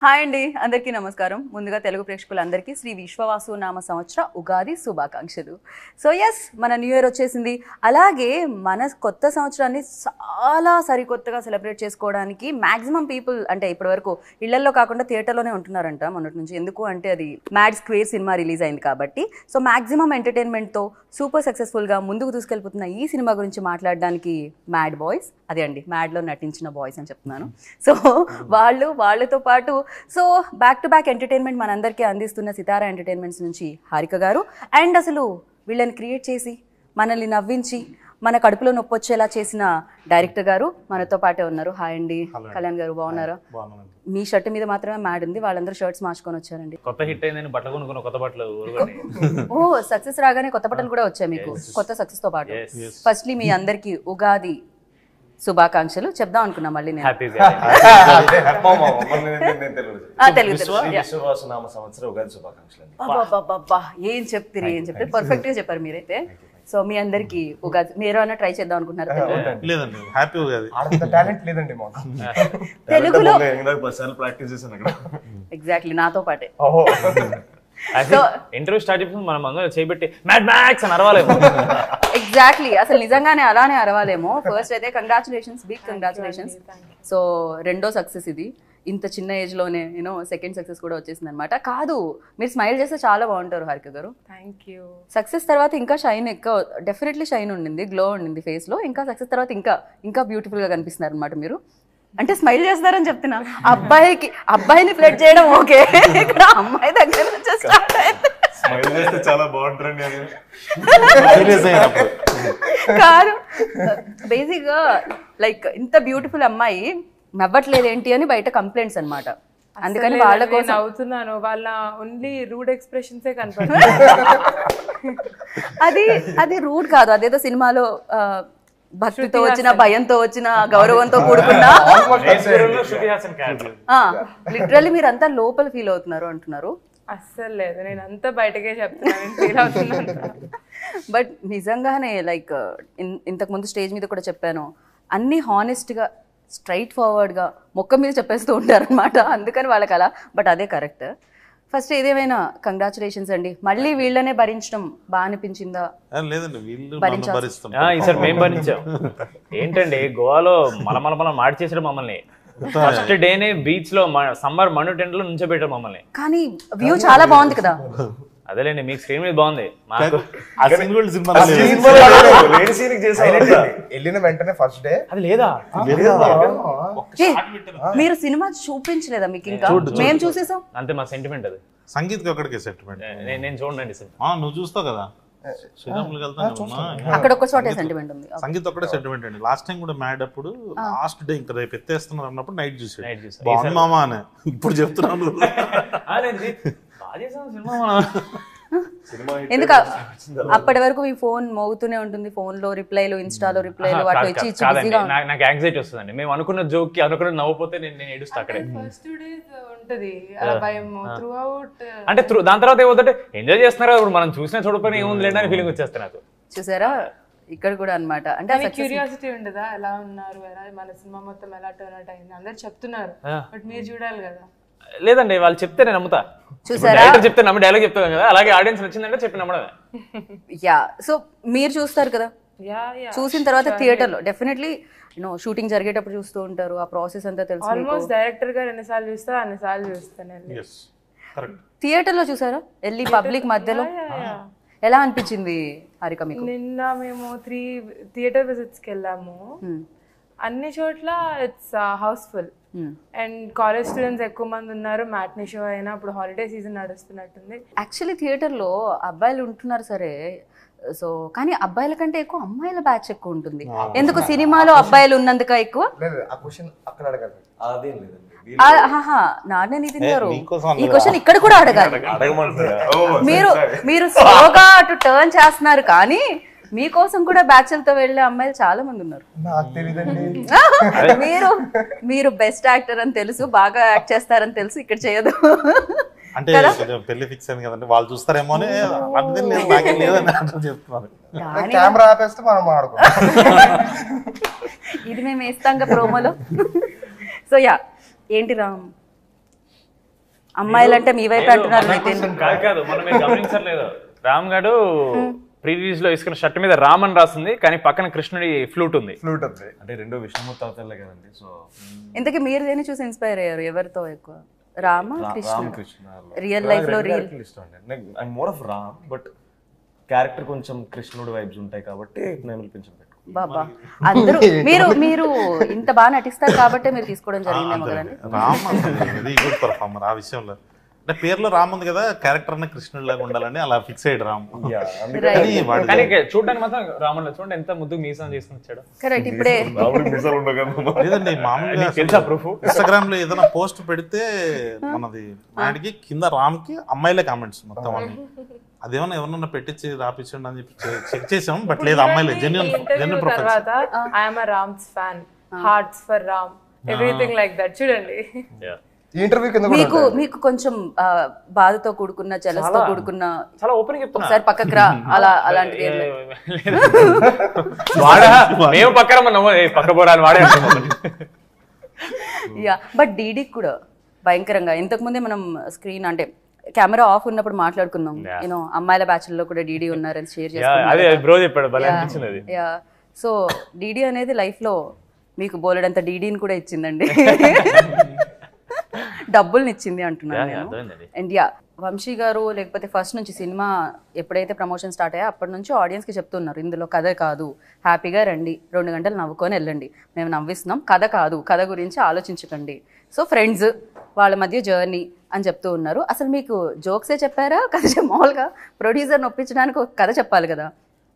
Hi అండి, అందరికీ నమస్కారం. ముందుగా తెలుగు ప్రేక్షకులందరికీ శ్రీ విశ్వవాసు నామ సంవత్సర ఉగాది శుభాకాంక్షలు. సో ఎస్, మన న్యూ ఇయర్ వచ్చేసింది. అలాగే మన కొత్త సంవత్సరాన్ని చాలా సరికొత్తగా సెలబ్రేట్ చేసుకోవడానికి మ్యాక్సిమం పీపుల్ అంటే ఇప్పటివరకు ఇళ్లలో కాకుండా థియేటర్లోనే ఉంటున్నారంట మొన్నటి నుంచి. ఎందుకు అంటే అది మ్యాడ్ స్క్వేర్ సినిమా రిలీజ్ అయింది కాబట్టి. సో మ్యాక్సిమం ఎంటర్టైన్మెంట్తో సూపర్ సక్సెస్ఫుల్గా ముందుకు తీసుకెళ్ళిపోతున్న ఈ సినిమా గురించి మాట్లాడడానికి మ్యాడ్ బాయ్స్, అదే అండి మ్యాడ్లో నటించిన బాయ్స్ అని చెప్తున్నాను. సో వాళ్ళతో పాటు so back to back entertainment మనందరికీ అందిస్తున్న సితారా ఎంటర్టైన్మెంట్స్ నుంచి హారిక గారు, అండ్ అసలు వీళ్ళని క్రియేట్ చేసి మనల్ని నవ్వించి మన కడుపులో నొప్పి వచ్చేలా చేసిన డైరెక్టర్ గారు మనతో పాటే ఉన్నారు. హాయ్ అండి. కళ్యాణ్ గారు బాగున్నారా? మీ షర్ట్ మీద మాత్రమే మ్యాడ్ ఉంది, వాళ్ళందరూ షర్ట్స్ మార్చుకొని వచ్చారండి. కొత్త హిట్ అయిందని బట్టలు కొనుక్కున్న కొత్త బట్టలు. ఓ సక్సెస్ రాగానే కొత్త బట్టలు కూడా వచ్చాయి మీకు, కొత్త సక్సెస్ తో పాటు. ఫస్ట్లీ మీ అందరికి ఉగాది శుభాకాంక్షలు చెప్దాం అనుకున్నా. మళ్ళీ నేను ఏం చెప్తారు పర్ఫెక్ట్ గా చెప్పారు మీరైతే. సో మీ అందరికి ఉగాది మీరు అన్న ట్రై చేద్దాం అనుకుంటున్నారు తెలుగులో? ఎగ్జాక్ట్లీ నాతో పాటే. ఇంటర్వ్యూ స్టార్ట్ చేసి మనం అందరూ చేయబెట్టి మ్యాడ్ మ్యాక్స్ అని అరవాలేమో. ఎగ్జాక్ట్లీ, అసలు నిజంగానే అలానే అరవాలేమో. ఫస్ట్ అయితే కంగ్రాచులేషన్స్, బిగ్ కంగ్రాచులేషన్స్. సో రెండో సక్సెస్ ఇది, ఇంత చిన్న ఏజ్ లోనే యూనో సెకండ్ సక్సెస్ కూడా వచ్చేసింది అనమాట. కాదు, మీరు స్మైల్ చేస్తే చాలా బాగుంటారు హారిక గారు. Thank you. సక్సెస్ తర్వాత ఇంకా షైన్ ఎక్కువ, డెఫినెట్లీ షైన్ ఉండింది, గ్లో ఉండింది ఫేస్ లో. ఇంకా సక్సెస్ తర్వాత ఇంకా బ్యూటిఫుల్ గా కనిపిస్తున్నారు అనమాట మీరు. అంటే స్మైల్ చేస్తారని చెప్తున్నా. అబ్బాయిని ఫ్లర్ట్ చేయడం ఓకే, ఇక్కడ అమ్మాయి దగ్గర నుంచి స్టార్ట్ అయింది. కాదు, బేసిక్ గా లైక్ ఇంత బ్యూటిఫుల్ అమ్మాయి నవ్వట్లేదు ఏంటి అని బయట కంప్లైంట్స్ అన్నమాట. అందుకని వాళ్ళ కోసం అవుతున్నాను, వాళ్ళ ఓన్లీ రూడ్ ఎక్స్ప్రెషన్సే కనపడుతుంది. అది రూడ్ కాదు, అదేదో సినిమాలో భక్తితో వచ్చిన, భయంతో వచ్చిన, గౌరవంతో కూడుకున్న, లిటరల్లీ మీరంతా లోపల ఫీల్ అవుతున్నారు అంటున్నారు. అస్సలు లేదు, నేను అంతా బయటకే చెప్తున్నాను, ఫీల్ అవుతున్నాను. బట్ నిజంగానే లైక్ ఇంతకు ముందు స్టేజ్ మీద కూడా చెప్పాను, అన్ని హానెస్ట్ గా స్ట్రైట్ ఫార్వర్డ్ గా మొక్క మీద చెప్పేస్తూ ఉంటారు అనమాట. అందుకని వాళ్ళకి అలా, బట్ అదే కరెక్ట్. ఫస్ట్ ఏదేమైనా కంగ్రాచులేషన్స్ అండి. మళ్ళీ వీళ్ళనే భరించడం బాగా అనిపించిందా? లేదండి, ఈసారి మేము భరించాం. ఏంటండి గోవాలో మనం మాడి చేసాడు మమ్మల్ని. ఫస్ట్ డేనే బీచ్ లో సమ్మర్ మను టెంట్ లో నుంచోబెట్టారు మమ్మల్ని. కానీ వ్యూ చాలా బాగుంది కదా. అదేలేండి, మీకు స్క్రీన్ మీద బాగుంది, మాకు వెళ్ళిన వెంటనే ఫస్ట్ డే అది లేదా. మీరు సినిమా చూపించలేదా మీకు? ఇంకా మేము చూసేసాం అంతే, మా సెంటిమెంట్ అది. సంగీత్ ఒకటికే సెంటిమెంట్. నేను చూడండి నువ్వు చూస్తావు కదా, శ్రీరాములు అక్కడ ఒక చోటే సెంటిమెంట్ ఉంది. సంగీత్ ఒకటే సెంటిమెంట్ అండి. లాస్ట్ టైం కూడా మ్యాడ్ అప్పుడు లాస్ట్ డే ఇంకా రేపు ఎత్తేస్తున్నారు అన్నప్పుడు నైట్ చూసాడు బాగుంది మామా అని. ఇప్పుడు చెప్తున్నాను ఎందుకు అప్పటి వరకు మీ ఫోన్ మోగుతూనే ఉంటుంది, ఫోన్ లో రిప్లైలు, ఇన్స్టాలో రిప్లైలు, వాటి ఇచ్చి బిజీగా. నాకు యాంగ్జైటీ వస్తుందండి, మేము అనుకున్న జోక్ కి అనుకున్న నవ్వుపోతే నేను ఏడుస్తా అక్కడే. ఫస్ట్ 2 days ఉంటది అలా భయం, త్రూ అవుట్. అంటే దాని తర్వాత ఏమవుతుంటే ఎంజాయ్ చేస్తున్నారు, ఇప్పుడు మనం చూసినా చూడకపోయినా ఏముంది లేండి అని ఫీలింగ్ వచ్చేస్తుంది నాకు. చూసారా ఇక్కడ కూడా అన్నమాట. అంటే క్యూరియాసిటీ ఉండదా, ఎలా ఉన్నారు, ఎలా మన సినిమా మొత్తం ఎలా టర్న్ అవుట్ అయింది అందరు చెప్తున్నారు, బట్ మీరు చూడాలి కదా. లేదండి, వాళ్ళు చెప్తే నేను నమ్ముతా. చూసారా, చెప్తే నమ్మ డైలాగ్ చెప్తాను కదా, అలాగే ఆడియన్స్ నచ్చిందంటే చెప్పి నమ్మడమే. యా, సో మీరు చూస్తారు కదా, చూసిన తర్వాత థియేటర్ లో డెఫినెట్లీ షూటింగ్ జరిగేటప్పుడు చూస్తూ ఉంటారు, ఆ ప్రాసెస్ అంతా తెలుసు. ఆల్మోస్ట్ డైరెక్టర్ గారు ఎన్నిసార్లు చూస్తా అన్నిసార్లు చూస్తాను. థియేటర్ లో చూసారా వెళ్ళి పబ్లిక్ మధ్యలో? ఎలా అనిపించింది హారిక మీకు? నిన్న మేము 3 థియేటర్ విజిట్స్ కి వెళ్ళాము. అన్ని చోట్ల it's house full and college students ఎక్కువ మంది ఉన్నారు. మ్యాట్నీ షో అయినా ఇప్పుడు హాలిడే సీజన్ నడుస్తున్నట్టుంది. యాక్చువల్లీ థియేటర్ లో అబ్బాయిలు ఉంటున్నారు సరే, సో కానీ అబ్బాయిల కంటే ఎక్కువ అమ్మాయిల బ్యాచ్ ఎక్కువ ఉంటుంది. ఎందుకు సినిమాలో అబ్బాయిలు ఉన్నందుక ఎక్కువ? నాన్నని తిన్నారు. ఈ క్వశ్చన్ ఇక్కడ కూడా అడగాలి. మీరు స్లోగా అటు టర్న్ చేస్తున్నారు, కానీ మీకోసం కూడా బ్యాచ్లతో వెళ్ళే అమ్మాయిలు చాలా మంది ఉన్నారు. మీరు బెస్ట్ యాక్టర్ అని తెలుసు, బాగా యాక్ట్ చేస్తారని తెలుసు, ఇక్కడ చేయదు అంటే పెళ్లి ఫిక్స్ అయింది కదండి, వాళ్ళు చూస్తారేమో అని చెప్తున్నారు. ఇది మేము వేస్తాం ప్రోమోలో. సో యా, ఏంటి రామ్ అమ్మాయిలంటే మీ వైపు అంటున్నారు నితిన్. కాదు మనం మీరు గమనించట్లేదు, రామ్ గారు ప్రీవియస్ లో వేసుకున్న షర్ట్ మీద రామ్ అని రాసింది, కానీ పక్కన కృష్ణుడి ఫ్లూట్ ఉంది. అంటే రెండో విష్ణుమూర్తి అవతారులే కదండి. సో ఇంతకీ మీరు దేని చూసి ఇన్స్పైర్ అయ్యారు? ఎవరితో ఎక్కువ? రామ కృష్ణ? రియల్ లైఫ్ లో I'm more of Ram, but character కొంచెం కృష్ణుడు వైబ్స్ ఉంటాయి కాబట్టి నేను పెంచాను. బాబా అందరూ మీరు ఇంత బాగా నటిస్తారు కాబట్టి మీరు తీసుకోవడం జరిగిందేమో కదండి. రామ్ వెరీ గుడ్ పర్ఫార్మర్ ఆ విషయంలో. అంటే పేరులో రామ్ ఉంది కదా, క్యారెక్టర్ అన్న కృష్ణుడి లాగా ఉండాలని అలా ఫిక్స్ అయ్యాడు రామ్. కానీ చూడడానికి మాత్రం రాముడు చూడండి ఎంత ముద్దు మీసం చేసుకుని వచ్చాడు. కరెక్ట్. ఇప్పుడే లేదండి మామూలుగా ఇన్స్టాగ్రామ్ లో ఏదైనా పోస్ట్ పెడితే మనది మ్యాడ్కి కింద రామ్ కి అమ్మాయిలే కామెంట్స్ మొత్తం అన్ని. అదేమన్నా ఎవరన్నా పెట్టించి రాపించండి అని చెప్పి చెక్ చేసాం, బట్ లేదు అమ్మాయిలే. జెన్యూన్ తర్వాత I'm Rams fan, hearts for Ram, everything like that. చూడండి మీకు కొంచెం బాధతో కూడుకున్న జలస్తో కూడుకున్న చాలా ఓపెన్ చెప్తున్నా, ఒకసారి పక్కకు రా అలా అలాంటిది వాడా మేము పక్కన పక్క పోరాని వాడే. యా బట్ డీడీ కూడా భయంకరంగా ఇంతకు ముందే మనం స్క్రీన్ అంటే కెమెరా ఆఫ్ ఉన్నప్పుడు మాట్లాడుకున్నాం, యూనో అమ్మాయిల బ్యాచ్ లో కూడా డీడీ ఉన్నారని షేర్ చేసుకున్నాం. యా సో డీడీ అనేది లైఫ్ లో మీకు బోలెడంత డీడీని కూడా ఇచ్చిందండి, డబ్బుల్ని ఇచ్చింది అంటున్నాను. అండ్ యా వంశీ గారు లేకపోతే ఫస్ట్ నుంచి సినిమా ఎప్పుడైతే ప్రమోషన్ స్టార్ట్ అయ్యా అప్పటి నుంచి ఆడియన్స్కి చెప్తున్నారు, ఇందులో కథ కాదు, హ్యాపీగా రండి, 2 గంటలు నవ్వుకొని వెళ్ళండి, మేము నవ్విస్తున్నాం, కథ కాదు, కథ గురించి ఆలోచించకండి, సో ఫ్రెండ్స్ వాళ్ళ మధ్య జర్నీ అని చెప్తూ ఉన్నారు. అసలు మీకు జోక్సే చెప్పారా కథ? మామూలుగా ప్రొడ్యూసర్ని ఒప్పించడానికి ఒక కథ చెప్పాలి కదా,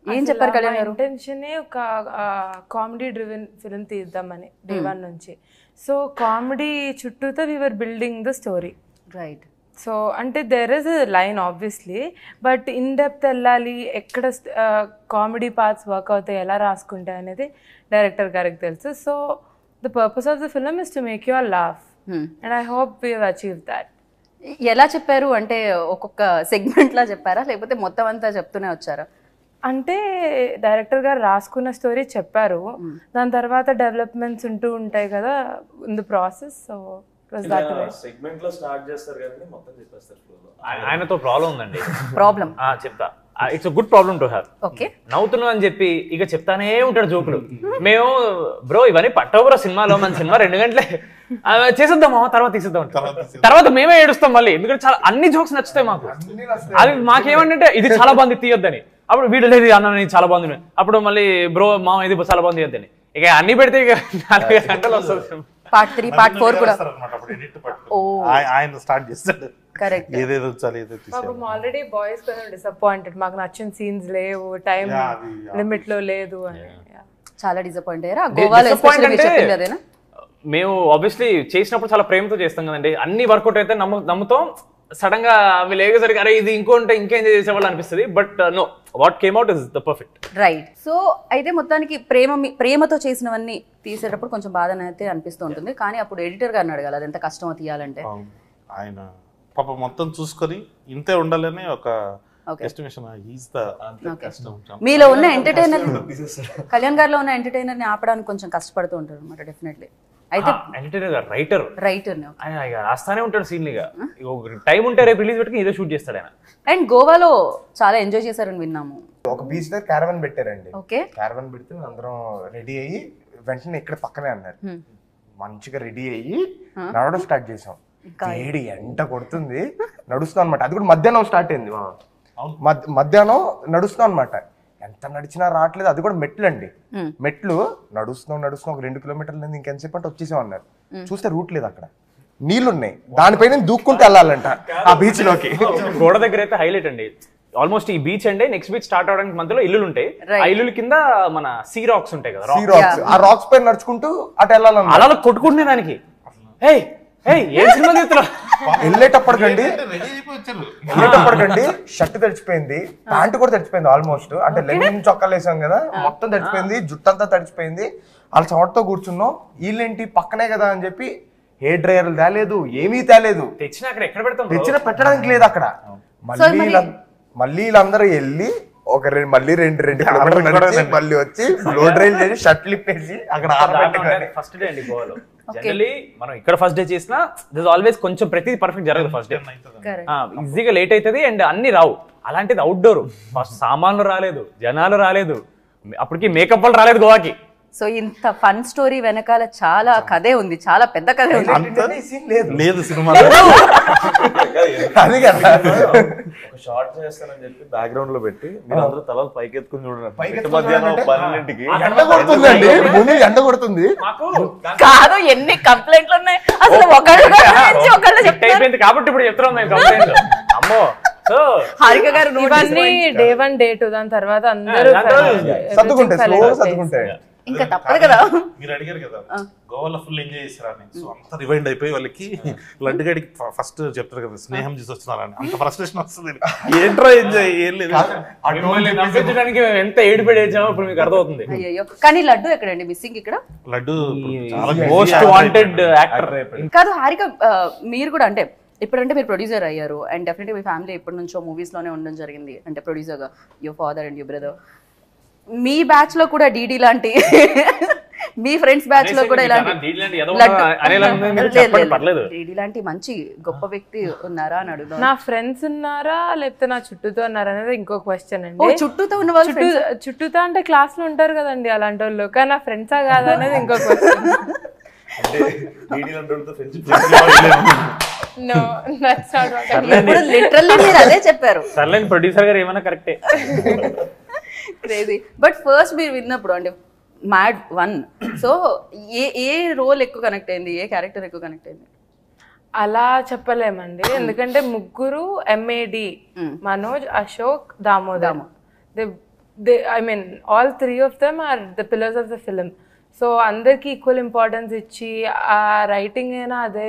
ఏం చెప్పారు కళ్యాణ్ గారు? ఇంటెన్షనే ఒక కామెడీ డ్రివెన్ ఫిల్మ్ తీద్దామని డే 1 నుంచి. సో కామెడీ చుట్టూతో we were building the story, right. So అంటే there is a line obviously, but in depth వెళ్ళాలి, ఎక్కడ కామెడీ పార్ట్స్ వర్క్ అవుతాయి, ఎలా రాసుకుంటాయి అనేది డైరెక్టర్ గారికి తెలుసు. So the purpose of the film is to make you are laugh and I hope we have achieved that. ఎలా చెప్పారు అంటే ఒక్కొక్క సెగ్మెంట్ లా చెప్పారా లేకపోతే మొత్తం అంతా చెప్తూనే వచ్చారా? అంటే డైరెక్టర్ గారు రాసుకున్న స్టోరీ చెప్పారు, దాని తర్వాత డెవలప్మెంట్స్ ఉంటూ ఉంటాయి కదా in the process. So segment లో స్టార్ట్ చేస్తారు కానీ మొత్తం చెప్పేస్తారు. ఆయనతో ప్రాబ్లం ఉందండి. ప్రాబ్లం చెప్తా, it's good problem to have. Okay నవ్వుతున్నాం అని చెప్పి ఇక చెప్తానే ఉంటాడు జోకులు. మేము బ్రో ఇవన్నీ పట్టవురా సినిమాలో, మన సినిమా 2 గంటలే చేసేద్దామా తర్వాత తీసేద్దాం, తర్వాత మేమే ఏడుస్తాం మళ్ళీ, ఎందుకంటే చాలా అన్ని జోక్స్ నచ్చుతాయి మాకు. అది మాకేమంటే ఇది చాలా బాగుంది తీయొద్దని, అప్పుడు వీడు లేదు అన్న చాలా బాగుంది, అప్పుడు మళ్ళీ బ్రో మా ఇది చాలా బాగుంది తీయొద్దని, ఇక అన్ని పెడితే ఇక 4 గంటలు వస్తుంది. పార్ట్ 3 పార్ట్ 4 కూడా ఆయన స్టార్ట్ చేస్తాడు. కరెక్ట్. ఏదేదో చాలు ఏదో తీసేయాలి. ఆల్రెడీ బాయ్స్ కొంచెం డిసప్పాయింటెడ్, మాకు నచ్చిన సీన్స్ లేవు, టైం లిమిట్ లో లేదు అని చాలా డిసప్పాయింట్ అయ్యారా? గోవాలో ఎస్పెషల్లీ మీరు చెప్పింది అదేనా? మేము ఆబ్వియస్లీ చేసినప్పుడు చాలా ప్రేమతో చేస్తాం కదండి, అన్ని వర్కౌట్ అయితే నమ్ముతాం. సడన్ గా అవి లేకపోతే అరే ఇది ఇంకోంటే ఇంకేం చేసేవాళ్ళు అనిపిస్తుంది, but know what came out is the perfect. Right. So అయితే మొత్తానికి ప్రేమతో చేసినవన్నీ తీసేటప్పుడు కొంచెం బాధనైతే అనిపిస్తూ ఉంటుంది, కానీ అప్పుడు ఎడిటర్ గారిని అడగాలి అది ఎంత కష్టమో తీయాలంటే. ఆయన పాప మొత్తం చూసుకొని ఇంతే ఉండాలని ఒక ఎస్టిమేషన్. మీలో ఉన్న ఎంటర్టైనర్, కళ్యాణ్ గారిలో ఉన్న ఎంటర్టైనర్ ని ఆపడానికి కొంచెం కష్టపడుతూ ఉంటారు అనమాట డెఫినెట్లీ. అయితే రైటర్ రాస్తానే ఉంటాడు సీన్లుగా, టైం ఉంటే రేపు రిలీజ్ పెట్టుకుని ఏదో షూట్ చేస్తాడు ఆయన. అండ్ గోవాలో చాలా ఎంజాయ్ చేశారని విన్నాము. ఒక బీచ్ దగ్గర క్యారవన్ పెట్టారండి. ఓకే. క్యారవన్ పెడితే అందరం రెడీ అయ్యి వెంటనే ఇక్కడ పక్కనే అన్నారు, మంచిగా రెడీ అయ్యి నడవడం స్టార్ట్ చేసాం. వేడి ఎంట కొడుతుంది, నడుస్తున్నాం అనమాట. అది కూడా మధ్యాహ్నం స్టార్ట్ అయింది, మధ్యాహ్నం నడుస్తున్నాం అనమాట. ఎంత నడిచినా రావట్లేదు, అది కూడా మెట్లు అండి. మెట్లు నడుస్తున్నాం ఒక 2 కిలోమీటర్లు ఇంకెంతసేపు అంటే వచ్చేసాం అన్నారు. చూస్తే రూట్ లేదు, అక్కడ నీళ్లున్నాయి, దానిపైన దూక్కుంటూ వెళ్ళాలంట ఆ బీచ్ లోకి. గోడ దగ్గర అయితే హైలైట్ అండి, ఆల్మోస్ట్ ఈ బీచ్ అంటే నెక్స్ట్ బీచ్ స్టార్ట్ అవడానికి మధ్యలో ఇల్లులు ఉంటాయి, ఆ ఇల్లు కింద మన సీ రాక్స్ ఉంటాయి కదా, సీ రాక్స్. ఆ రాక్స్ పైన నడుచుకుంటూ అటు వెళ్ళాలన్న అలా కొట్టుకుంటున్నాయి దానికి. వెళ్ళేటప్పటికండి షర్ట్ తడిచిపోయింది, ప్యాంటు కూడా తడిచిపోయింది ఆల్మోస్ట్. అంటే లెనిన్ చొక్కాలు వేసాం కదా, మొత్తం తడిచిపోయింది, జుట్టంతా తడిచిపోయింది. వాళ్ళ చవటతో కూర్చున్నాం. వీళ్ళేంటి పక్కనే కదా అని చెప్పి హెయిర్ డ్రైయర్లు తేలేదు, ఏమీ తేలేదు, తెచ్చిన పెట్టడానికి లేదు అక్కడ. మళ్ళీ వీళ్ళందరూ వెళ్ళి ఒక మళ్ళీ 2 కిలోమీటర్లు మళ్ళీ వచ్చి లో డ్రైల్ చేసి షర్ట్లు ఇప్పేసి అక్కడ ఫస్ట్ డే అండి గోవాలో జనరలీ మనం ఇక్కడ ఫస్ట్ డే చేసినా దిస్ ఆల్వేస్ కొంచెం ప్రతిదీ పర్ఫెక్ట్ జరగదు ఫస్ట్ డే, ఈజీగా లేట్ అవుతుంది అండ్ అన్ని రావు. అలాంటిది అవుట్డోర్ ఫస్ట్ సామాన్లు రాలేదు, జనాలు రాలేదు, అప్పటికి మేకప్ వాళ్ళు రాలేదు గోవాకి. సో ఇంత ఫన్ స్టోరీ వెనకాల చాలా కథే ఉంది, చాలా పెద్ద కథే ఉంది. లేదు సినిమా అది కదా ఒక షార్ట్ చేస్తానని చెప్పి బ్యాక్గ్రౌండ్ లో పెట్టి మీరు అందరూ తలలు పైకెత్తుకుని చూడండి. మధ్యాహ్నం 12కి ఎండ కొడుతుందండి, ముందు ఎండ కొడుతుంది. కాదు ఎన్ని కంప్లైంట్లు ఉన్నాయి అసలు, ఒకళ్ళు అయిపోయింది కాబట్టి ఇప్పుడు చెప్తున్నాం మేము కంప్లైంట్. అమ్మో సో హారిక గారు ఇవన్నీ day 1 day 2 దాని తర్వాత అందరూ సర్దుకుంటాయి, స్లో సర్దుకుంటాయి. ఇంకా తప్పదు కదా. మీరు అడిగారు కదా గోవాలో ఫుల్ ఎంజాయ్ చేస్తారని, సో అంత రివైండ్ అయిపోయి వాళ్ళకి లడ్డు గడికి ఫస్ట్ చెప్తారు కదా స్నేహం చేసి వస్తున్నారని, అంత ఫ్రస్ట్రేషన్ వస్తుంది. ఏంట్రా ఎంజాయ్ ఏం లేదు. నవ్వించడానికి ఎంత ఏడుపడి ఏడ్చామో ఇప్పుడు మీకు అర్థమవుతుంది. అయ్యో కానీ లడ్డు ఎక్కడండి మిస్సింగ్ ఇక్కడ? లడ్డు మోస్ట్ వాంటెడ్ యాక్టర్ కాదు హారిక, మీరు కూడా అంటే ఇప్పుడంటే మీరు ప్రొడ్యూసర్ అయ్యారు అండ్ డెఫినెట్గా మీ ఫ్యామిలీ ఎప్పటి నుంచో మూవీస్ లోనే ఉండడం జరిగింది, అంటే ప్రొడ్యూసర్గా your father and your brother. Me batch లో కూడా డీడీ లాంటి మీ ఫ్రెండ్స్ బ్యాచ్ లో కూడా ఇలాంటి డీడీ లాంటి మంచి గొప్ప వ్యక్తి ఉన్నారా అని అడుగుతాం. నా ఫ్రెండ్స్ ఉన్నారా లేకపోతే నా చుట్టూతో ఉన్నారా అనేది ఇంకో క్వశ్చన్ అండి. చుట్టూతో ఉన్న వాళ్ళు చుట్టూతో అంటే క్లాస్ లో ఉంటారు కదండి అలాంటి వాళ్ళు, కానీ నా ఫ్రెండ్సా కాదా అనేది ఇంకో question. No, that's not what I mean. Literally మీరు అదే చెప్పారు. సర్లైన్ ప్రొడ్యూసర్ గారు ఏమన్నా కరెక్టే. క్రేజీ. బట్ ఫస్ట్ మీరు విన్నప్పుడు అంటే మ్యాడ్ 1, సో ఏ రోల్ ఎక్కువ కనెక్ట్ అయింది, ఏ క్యారెక్టర్ ఎక్కువ కనెక్ట్ అయింది? అలా చెప్పలేమండి, ఎందుకంటే ముగ్గురు MAD, Manoj, Ashok, Damodar. I mean all 3 of them are the pillars of the film. So అందరికి ఈక్వల్ ఇంపార్టెన్స్ ఇచ్చి ఆ రైటింగ్ అయినా అదే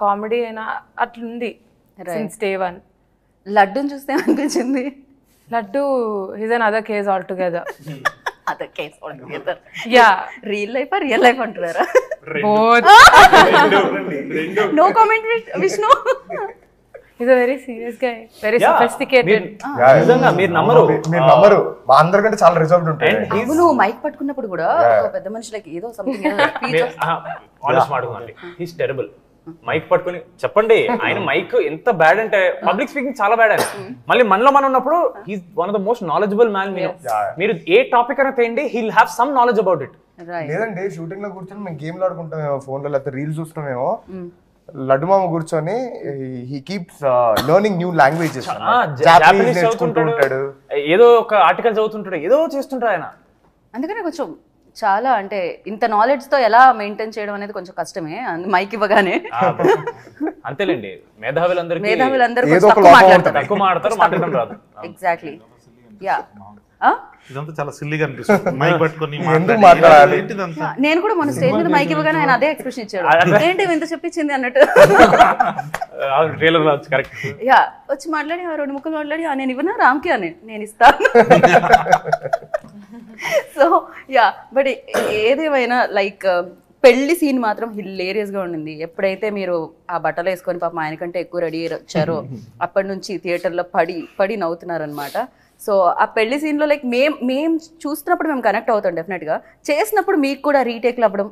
కామెడీ అయినా అట్లుంది సిన్స్ డే 1. లడ్డూని చూస్తే అనిపించింది Laddu is an other case all together. Other case all together. Yeah, real life అంటున్నారా? Both. No comment Vishnu. He's a very serious guy, very sophisticated. నిజంగా మీరు నమ్మరు, మా అందరికంటే చాలా రిజర్వ్డ్ ఉంటాయి. నువ్వు మైక్ పట్టుకున్నప్పుడు కూడా ఒక పెద్ద మనిషికి ఏదో సంథింగ్ హీస్ టెరబుల్. మైక్ పట్టుకుని చెప్పండి, ఆయన మైక్ ఎంత బ్యాడ్ అంటే పబ్లిక్ స్పీకింగ్ చాలా బ్యాడ్. మళ్ళీ మనలో మనం ఉన్నప్పుడు he's one of the most knowledgeable man. మీరు ఏ టాపిక్ అయినా తేండి, he'll have some knowledge about it. లేదండి షూటింగ్ లో కూర్చొని మేము గేమ్లు ఆడుకుంటామేమో ఫోన్ లో, లేకపోతే రీల్స్ చూస్తామేమో, లడ్డు మామ కూర్చొని he keeps learning new languages. Japanese నేర్చుకుంటూ ఉంటాడు, ఏదో ఒక ఆర్టికల్ చదువుతుంటాడు, ఏదో చేస్తుంటాడు ఆయన. అందుకనే కొంచెం చాలా అంటే ఇంత నాలెడ్జ్ తో ఎలా మెయింటైన్ చేయడం అనేది కొంచెం కష్టమే మైక్ ఇవ్వగానే. అంతేలేండి, మేధావులందరూ తక్కువ మాట్లాడతారు, మాట్లాడడం రాదు. ఎగ్జాక్ట్లీ. యా, ఇదంతా చాలా సిల్లీగా అనిపిస్తుంది. మైక్ పట్టుకొని నేను కూడా మన స్టేజ్ మీద మైక్ ఇవ్వగానే ఆయన అదే ఎక్స్ప్రెషన్ ఇచ్చాడు, ఏంటి ఇంత చెప్పించింది అన్నట్టు. యా, వచ్చి మాట్లాడి 2 ముక్కలు మాట్లాడి నేను ఇవ్వనా రామ్కి అని, నేను ఇస్తాను. సో యా, బట్ ఏదేమైనా లైక్ పెళ్లి సీన్ మాత్రం హిలేరియస్ గా ఉండింది. ఎప్పుడైతే మీరు ఆ బట్టలు వేసుకొని పాపం ఆయన కంటే ఎక్కువ రెడీ వచ్చారో అప్పటి నుంచి థియేటర్లో పడి నవ్వుతున్నారనమాట. సో ఆ పెళ్లి సీన్లో లైక్ మేము చూస్తున్నప్పుడు మేము కనెక్ట్ అవుతాం డెఫినెట్ గా. చేసినప్పుడు మీకు కూడా రీటేక్లు అవ్వడం,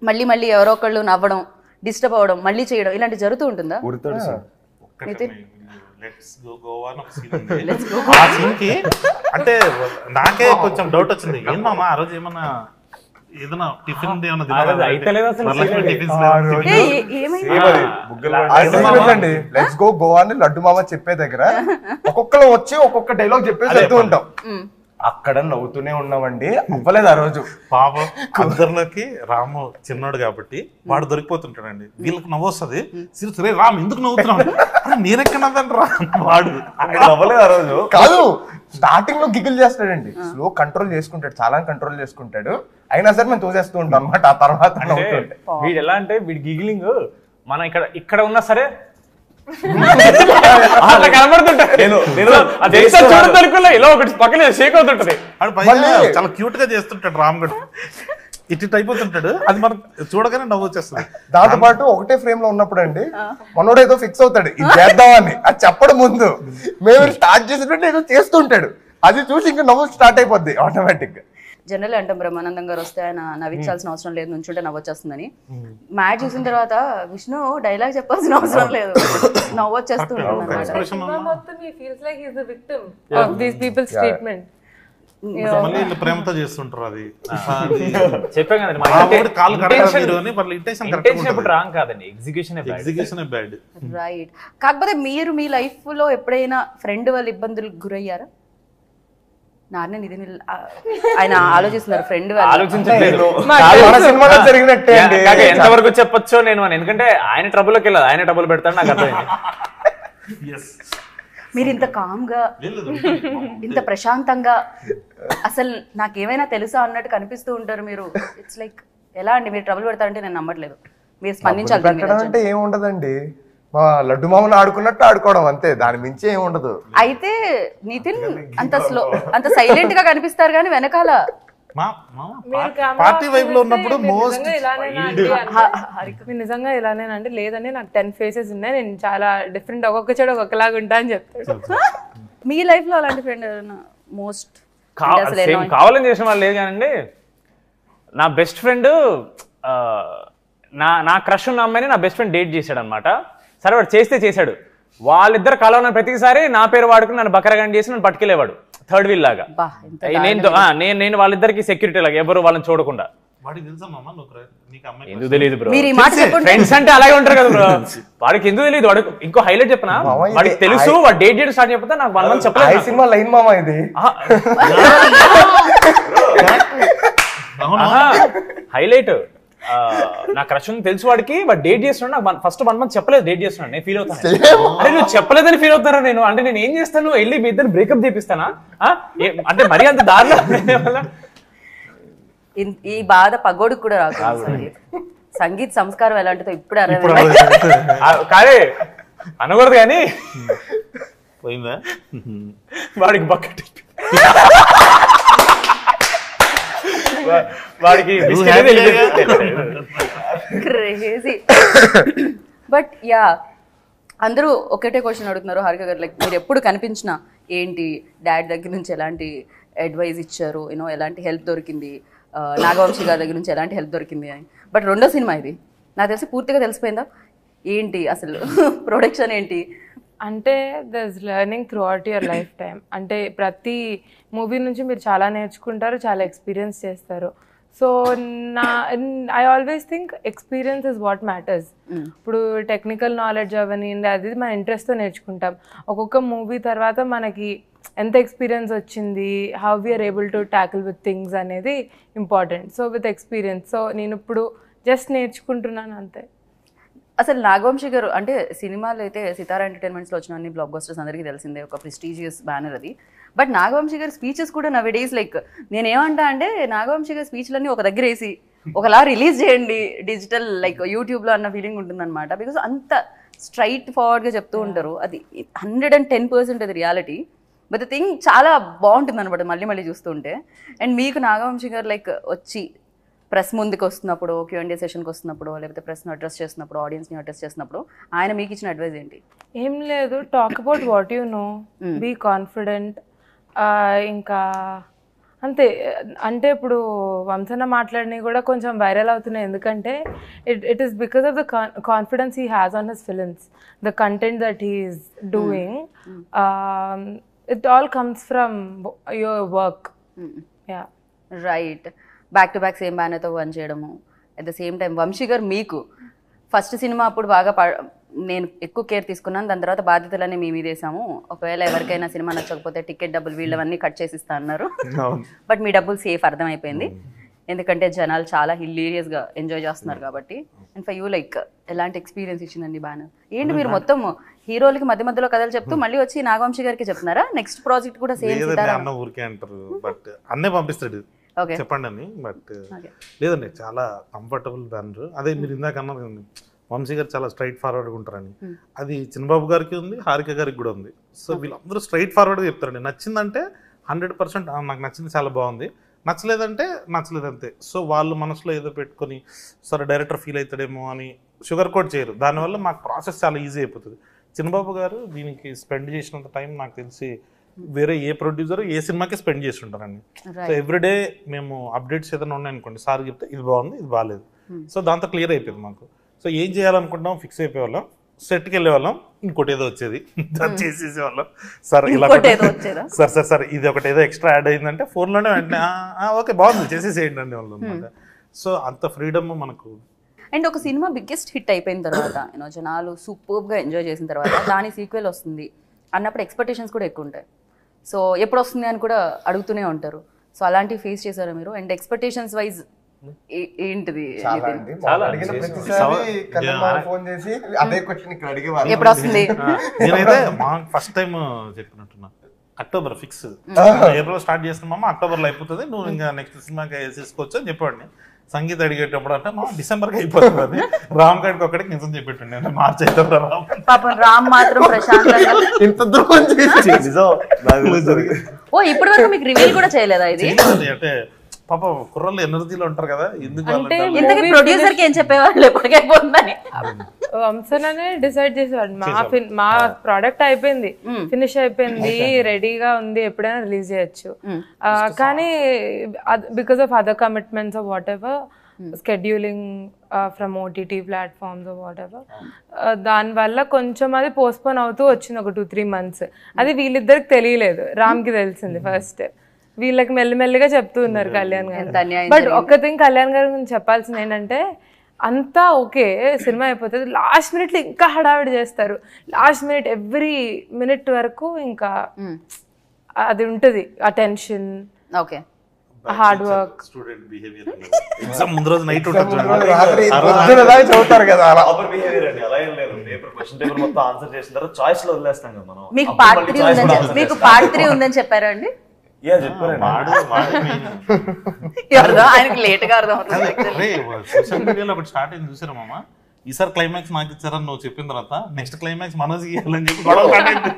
మళ్ళీ ఎవరో ఒకళ్ళు నవ్వడం, డిస్టర్బ్ అవ్వడం, మళ్ళీ చేయడం ఇలాంటి జరుగుతూ ఉంటుందా? ఆ సీన్ కి అంటే నాకే కొంచెం డౌట్ వచ్చింది, ఏం మామ ఆ రోజు ఏమన్నా ఏదైనా టిఫిన్ లెట్స్ గో గోవా అని లడ్డు మామ చెప్పే దగ్గర ఒక్కొక్కరు వచ్చి ఒక్కొక్క డైలాగ్ చెప్పేసి వెళ్తూ ఉంటాం. అక్కడ నవ్వుతూనే ఉన్నామండి, అవ్వలేదు ఆ రోజు. పాపం అందరిలోకి రాము చిన్నోడు కాబట్టి వాడు దొరికిపోతుంటాడండి, వీళ్ళకి నవ్వు వస్తుంది. సరే రామ్ ఎందుకు నవ్వుతున్నాడు, నేనెక్కడ నవ్వండి రా, వాడు నవ్వలేదు ఆ రోజు. కాదు, స్టార్టింగ్ లో గిగిల్ చేస్తాడండి, స్లో కంట్రోల్ చేసుకుంటాడు, చాలా కంట్రోల్ చేసుకుంటాడు, అయినా సరే మేము తోసేస్తూ ఉంటాం అనమాట. ఆ తర్వాత వీడు ఎలా అంటే వీడి గిగిలింగ్ మన ఇక్కడ ఉన్నా సరే చాలా క్యూట్ గా చేస్తుంటాడు రామ్ గడు, ఇటు అయిపోతుంటాడు, అది మనకు చూడగానే నవ్వు వచ్చేస్తుంది. దాంతో పాటు ఒకటే ఫ్రేమ్ లో ఉన్నప్పుడు అండి మనోడు ఏదో ఫిక్స్ అవుతాడు, ఇది చేద్దామని. అది చెప్పడం ముందు మేము స్టార్ట్ చేసేటట్టు ఏదో చేస్తుంటాడు, అది చూసి ఇంకా నవ్వు స్టార్ట్ అయిపోద్ది ఆటోమేటిక్ గా. జనరల్ అంటాం బ్రహ్మానందం గారు వస్తే ఆయన నవ్వించాల్సిన అవసరం లేదు, నుంచుంటే నవ్వొచ్చేస్తుందని. మ్యాచ్ చూసిన తర్వాత విష్ణు డైలాగ్ చెప్పాల్సిన అవసరం లేదు, నవ్వొచ్చేస్తూ ఉంటుంది అనమాట. మొత్తం he feels like he's the victim of these people's treatment. మళ్ళీ వీళ్ళు ప్రేమతో చేస్తుంటారు అది. చెప్పాం కదండి, కాలు కడతారు మీరు అని వాళ్ళ ఇంటెన్షన్ ఇంటెన్షన్ ఎప్పుడు రాంగ్ కాదండి, ఎగ్జిక్యూషన్ బ్యాడ్. రైట్. కాకపోతే మీరు మీ లైఫ్ లో ఎప్పుడైనా ఫ్రెండ్ వాళ్ళ ఇబ్బందులకు గురయ్యారా? నాన్న ఇది ఆయన ఆలోచిస్తున్నారు, ఫ్రెండ్ వాళ్ళు ఆలోచించట్లేదు. మన సినిమాలో జరిగినట్టే అండి. ఎంతవరకు చెప్పొచ్చో నేను అని, ఎందుకంటే ఆయన ట్రబుల్కి వెళ్ళదు, ఆయన ట్రబుల్ పెడతాడు, నాకు అర్థమైంది. మీరు ఇంత కామ్గా ఇంత ప్రశాంతంగా అసలు నాకేమైనా తెలుసా అన్నట్టు కనిపిస్తూ ఉంటారు మీరు. ఇట్స్ లైక్ ఎలా అండి మీరు ట్రబుల్ పెడతారంటే నేను నమ్మట్లేదు. మీరు స్పందించాలి. పెట్టడం అంటే ఏముండదండి, మా లడ్డు మామను ఆడుకున్నట్టు ఆడుకోవడం అంతే, దాని మించి ఏముండదు. అయితే నితిన్ అంత సైలెంట్ గా కనిపిస్తారు కానీ వెనకాల పార్టీ వైబ్ లో ఉన్నప్పుడు మోస్ట్ నిజంగా ఇలానేనండి. లేదండి నాకు 10 ఫేసెస్ ఉన్నాయి, నేను చాలా డిఫరెంట్, ఒక్కొక్క చెడు ఒక్కొక్కలాగా ఉంటా అని చెప్తాడు. మీ లైఫ్ లో అలాంటి ఫ్రెండ్ మోస్ట్ కావాలని చేసిన వాళ్ళు లేదు కానండి. నా బెస్ట్ ఫ్రెండ్ నా క్రష్ ఉన్న అమ్మాయిని నా బెస్ట్ ఫ్రెండ్ డేట్ చేశాడు అనమాట. సరే వాడు చేశాడు, వాళ్ళిద్దరు కలవన ప్రతిసారి నా పేరు వాడుకుని నన్ను బకరగాని చేసి నన్ను పట్టుకెళ్ళేవాడు థర్డ్ వీల్ లాగా. నేను వాళ్ళిద్దరికి సెక్యూరిటీ లాగా, ఎవరు వాళ్ళని చూడకుండా. ఎందుకు తెలియదు బ్రో, ఫ్రెండ్స్ అంటే అలాగే ఉంటారు కదా బ్రో. వాడికి ఎందుకు తెలియదు. వాడు ఇంకో హైలైట్ చెప్పనా, వాడికి తెలుసు వాడు డేట్ చేయడం స్టార్ట్ చెప్పితే నాకు 1 month చెప్పలేదు. సినిమా లైన్ మామ ఇది హైలైట్. నా క్రష్ తెలుసు వాడికి, బట్ డేట్ చేస్తున్నాడు. నాకు ఫస్ట్ 1 month చెప్పలేదు డేట్ చేస్తున్నాడు. నేను ఫీల్ అవుతాను, అరే నువ్వు చెప్పలేదని ఫీల్ అవుతారా నేను అంటే నేను ఏం చేస్తాను, వెళ్ళి మీ ఇద్దరు బ్రేకప్ చేపిస్తానా అంటే మరీ అంత దారిలో. ఈ బాధ పగోడికి కూడా రాదు. సంగీత్ సంస్కారం ఎలాంటిదో ఇప్పుడు కాదే అనకూడదు కానీ పోయిందా వాడికి బకెట్ వాడికి క్రేజీ. బట్ యా అందరూ ఒకటే క్వశ్చన్ అడుగుతున్నారు హారిక గారు, లైక్ మీరు ఎప్పుడు కనిపించినా ఏంటి డాడీ దగ్గర నుంచి ఎలాంటి అడ్వైజ్ ఇచ్చారు, యూనో ఎలాంటి హెల్ప్ దొరికింది, నాగవంశీ గారి దగ్గర నుంచి ఎలాంటి హెల్ప్ దొరికింది అని. బట్ రెండో సినిమా ఇది నాకు తెలిసి పూర్తిగా తెలిసిపోయిందా ఏంటి అసలు ప్రొడక్షన్ ఏంటి అంటే దర్స్ learning through out your life time. అంటే ప్రతి మూవీ నుంచి మీరు చాలా నేర్చుకుంటారు, చాలా ఎక్స్పీరియన్స్ చేస్తారు. So I always think experience is what matters. ఇప్పుడు టెక్నికల్ నాలెడ్జ్ అవన్నీ అది మన ఇంట్రెస్ట్తో నేర్చుకుంటాం. ఒక్కొక్క మూవీ తర్వాత మనకి ఎంత ఎక్స్పీరియన్స్ వచ్చింది, how we are able to tackle with things అనేది important. So with experience, so నేను ఇప్పుడు జస్ట్ నేర్చుకుంటున్నాను అంతే. అసలు నాగవంశీ గారు అంటే సినిమాలు అయితే సితారా ఎంటర్టైన్మెంట్స్లో వచ్చిన అన్ని బ్లాక్ బస్టర్స్ అందరికీ తెలిసిందే, ఒక ప్రెస్టీజియస్ బ్యానర్ అది. బట్ నాగవంశీ గారి స్పీచెస్ కూడా నవ్ డేస్ లైక్ నేనేమంటా అంటే నాగవంశీ గారి స్పీచ్లన్నీ ఒక దగ్గర వేసి ఒకలా రిలీజ్ చేయండి డిజిటల్ లైక్ యూట్యూబ్లో అన్న ఫీలింగ్ ఉంటుందన్నమాట. బికాస్ అంత స్ట్రైట్ ఫార్వర్డ్గా చెప్తూ ఉంటారు, అది 110% అది రియాలిటీ. బట్ ద థింగ్ చాలా బాగుంటుంది అనమాట మళ్ళీ మళ్ళీ చూస్తుంటే. అండ్ మీకు నాగవంశీ గారు లైక్ వచ్చి ప్రెస్ ముందుకు వస్తున్నప్పుడు, Q&A సెషన్కి వస్తున్నప్పుడు, లేకపోతే ప్రెస్ను అడ్రస్ చేస్తున్నప్పుడు, ఆడియన్స్ని అడ్రస్ చేస్తున్నప్పుడు ఆయన మీకు ఇచ్చిన అడ్వైజ్ ఏంటి? ఏం లేదు, talk about what you know, be confident. ఇంకా అంతే. అంటే ఇప్పుడు వంశన మాట్లాడినవి కూడా కొంచెం వైరల్ అవుతున్నాయి, ఎందుకంటే it is because of the confidence he has on his films, the content that he is doing. It all comes from your work. Yeah right. Back to back same బ్యానర్తో పని చేయడము, at the same time Vamsi garu మీకు first cinema అప్పుడు బాగా నేను ఎక్కువ care తీసుకున్నాను, దాని తర్వాత బాధ్యతలన్నీ మీ మీద వేసాము, ఒకవేళ ఎవరికైనా సినిమా నచ్చకపోతే టికెట్ డబ్బులు వీళ్ళవన్నీ కట్ చేసిస్తా అన్నారు. బట్ మీ డబ్బులు సేఫ్ అర్థమైపోయింది, ఎందుకంటే జనాలు చాలా హిల్లీరియస్గా ఎంజాయ్ చేస్తున్నారు కాబట్టి. అండ్ ఫర్ యూ లైక్ ఎలాంటి ఎక్స్పీరియన్స్ ఇచ్చిందండి బ్యానర్? ఏంటి మీరు మొత్తం హీరోలకి మధ్య మధ్యలో కథలు చెప్తూ మళ్ళీ వచ్చి నాగవంశీ గారికి చెప్తున్నారా నెక్స్ట్ ప్రాజెక్ట్ కూడా సేమ్? అన్న ఊరికే అంటారు, బట్ అన్నే పంపిస్తాడు చెప్పండి అని. బట్ లేదండి, చాలా కంఫర్టబుల్ బ్యానర్. అదే మీరు ఇందాక అన్నారు కదండి, వంశీ గారు చాలా స్ట్రైట్ ఫార్వర్డ్గా ఉంటారని. అది చిన్నబాబు గారికి ఉంది, హారిక గారికి కూడా ఉంది. సో వీళ్ళందరూ స్ట్రైట్ ఫార్వర్డ్గా చెప్తారండి. నచ్చిందంటే 100% నాకు నచ్చింది, చాలా బాగుంది, నచ్చలేదంటే నచ్చలేదు అంతే. సో వాళ్ళు మనసులో ఏదో పెట్టుకొని సరే డైరెక్టర్ ఫీల్ అవుతాడేమో అని షుగర్ కోట్ చేయరు. దానివల్ల మాకు ప్రాసెస్ చాలా ఈజీ అయిపోతుంది. చిన్నబాబు గారు దీనికి స్పెండ్ చేసినంత టైం నాకు తెలిసి వేరే ఏ ప్రొడ్యూసర్ ఏ సినిమాకి స్పెండ్ చేసి ఉంటారండి. సో ఎవ్రీడే మేము అప్డేట్స్ ఏదైనా ఉన్నాయనుకోండి, సార్ చెప్తే ఇది బాగుంది ఇది బాగాలేదు, సో దాంతో క్లియర్ అయిపోయింది మాకు. సో ఏం చేయాలనుకుంటాం ఫిక్స్ అయిపోయేవాళ్ళం, సెట్కి వెళ్ళేవాళ్ళం, ఇంకోటి ఏదో వచ్చేది చేసేసేవాళ్ళం. సార్ ఇలా సార్ ఇది ఒకటి ఏదో ఎక్స్ట్రా యాడ్ అయిందంటే ఫోన్లోనే వెంటనే ఓకే బాగుంది చేసేసేయండి అండి వాళ్ళు అనమాట. సో అంత ఫ్రీడమ్ మనకు. అండ్ ఒక సినిమా బిగ్గెస్ట్ హిట్ అయిపోయిన తర్వాత జనాలు సూపర్గా ఎంజాయ్ చేసిన తర్వాత దాని సీక్వెల్ వస్తుంది అన్నప్పుడు ఎక్స్పెక్టేషన్స్ కూడా ఎక్కువ ఉంటాయి. సో ఎప్పుడు వస్తుంది అని కూడా అడుగుతూనే ఉంటారు. సో అలాంటివి ఫేస్ చేశారా మీరు? అండ్ ఎక్స్పెక్టేషన్స్ వైజ్ ఏంటిది? ఎప్పుడు వస్తుంది? నేనైతే మా ఫస్ట్ టైం చెప్పినట్టున్నా అక్టోబర్ ఫిక్స్, ఏప్రిల్ స్టార్ట్ చేస్తున్నామా అక్టోబర్లో అయిపోతుంది, నువ్వు ఇంకా నెక్స్ట్ సినిమాకి వేసేసుకోవచ్చు అని చెప్పాడు. సంగీత అడిగేటప్పుడు అంటే మా డిసెంబర్కి అయిపోతుంది అది. రామ్ గడికి ఒకటికి నిజం చెప్పేటండి అంటే మార్చి అవుతుంది. పాపం రామ్ మాత్రం ప్రశాంతంగా ఇంత దూరం ఓ ఇప్పటి వరకు మీకు రివీల్ కూడా చేయలేదా ఇది? అంటే పాప కుర్రలు ఎనర్జీలో ఉంటారు కదా, ఎందుకు ఇంతకీ ప్రొడ్యూసర్ కి ఏం చెప్పేవాళ్ళు ఎప్పటికైపోతుందని? వంశననే డిసైడ్ చేసేవాడు. మా ప్రోడక్ట్ అయిపోయింది, ఫినిష్ అయిపోయింది, రెడీగా ఉంది, ఎప్పుడైనా రిలీజ్ చేయొచ్చు. కానీ because of other commitments of what ever, scheduling from OTT platforms what ever, దానివల్ల కొంచెం అది పోస్ట్పోన్ అవుతూ వచ్చింది ఒక 2-3 months. అది వీళ్ళిద్దరికి తెలియలేదు, రామ్కి తెలిసింది ఫస్ట్. వీళ్ళకి మెల్లిమెల్లిగా చెప్తూ ఉన్నారు కళ్యాణ్ గారు. బట్ ఒక్క థింగ్ కళ్యాణ్ గారి గురించి చెప్పాల్సింది ఏంటంటే, అంతా ఓకే సినిమా అయిపోతుంది, లాస్ట్ మినిట్లో ఇంకా హడావిడి చేస్తారు. లాస్ట్ మినిట్ ఎవ్రీ మినిట్ వరకు ఇంకా అది ఉంటుంది, ఆ tension, okay hard work. Student behaviour exam ముందు రోజు నైట్ ఉంటుంది చదువుతారు కదా, అలా బిహేవియర్ అండి. అలా ఏం లేదు, పేపర్ క్వశ్చన్ పేపర్ మొత్తం ఆన్సర్ చేసిన తర్వాత చాయిస్ లో వదిలేస్తాం కదా మనం. మీకు పార్ట్ 3 ఉందని చెప్పారా అండి? ఆయనకి లేట్ గా అర్థం అవుతుంది. సోషల్ మీడియాలో ఒకటి స్టార్ట్ అయింది చూసారా మామ, ఈసారి క్లైమాక్స్ నాకు ఇచ్చారని నువ్వు చెప్పిన తర్వాత నెక్స్ట్ క్లైమాక్స్ మనోజ్ ఇవ్వాలని చెప్పి గొడవ స్టార్ట్ అయింది.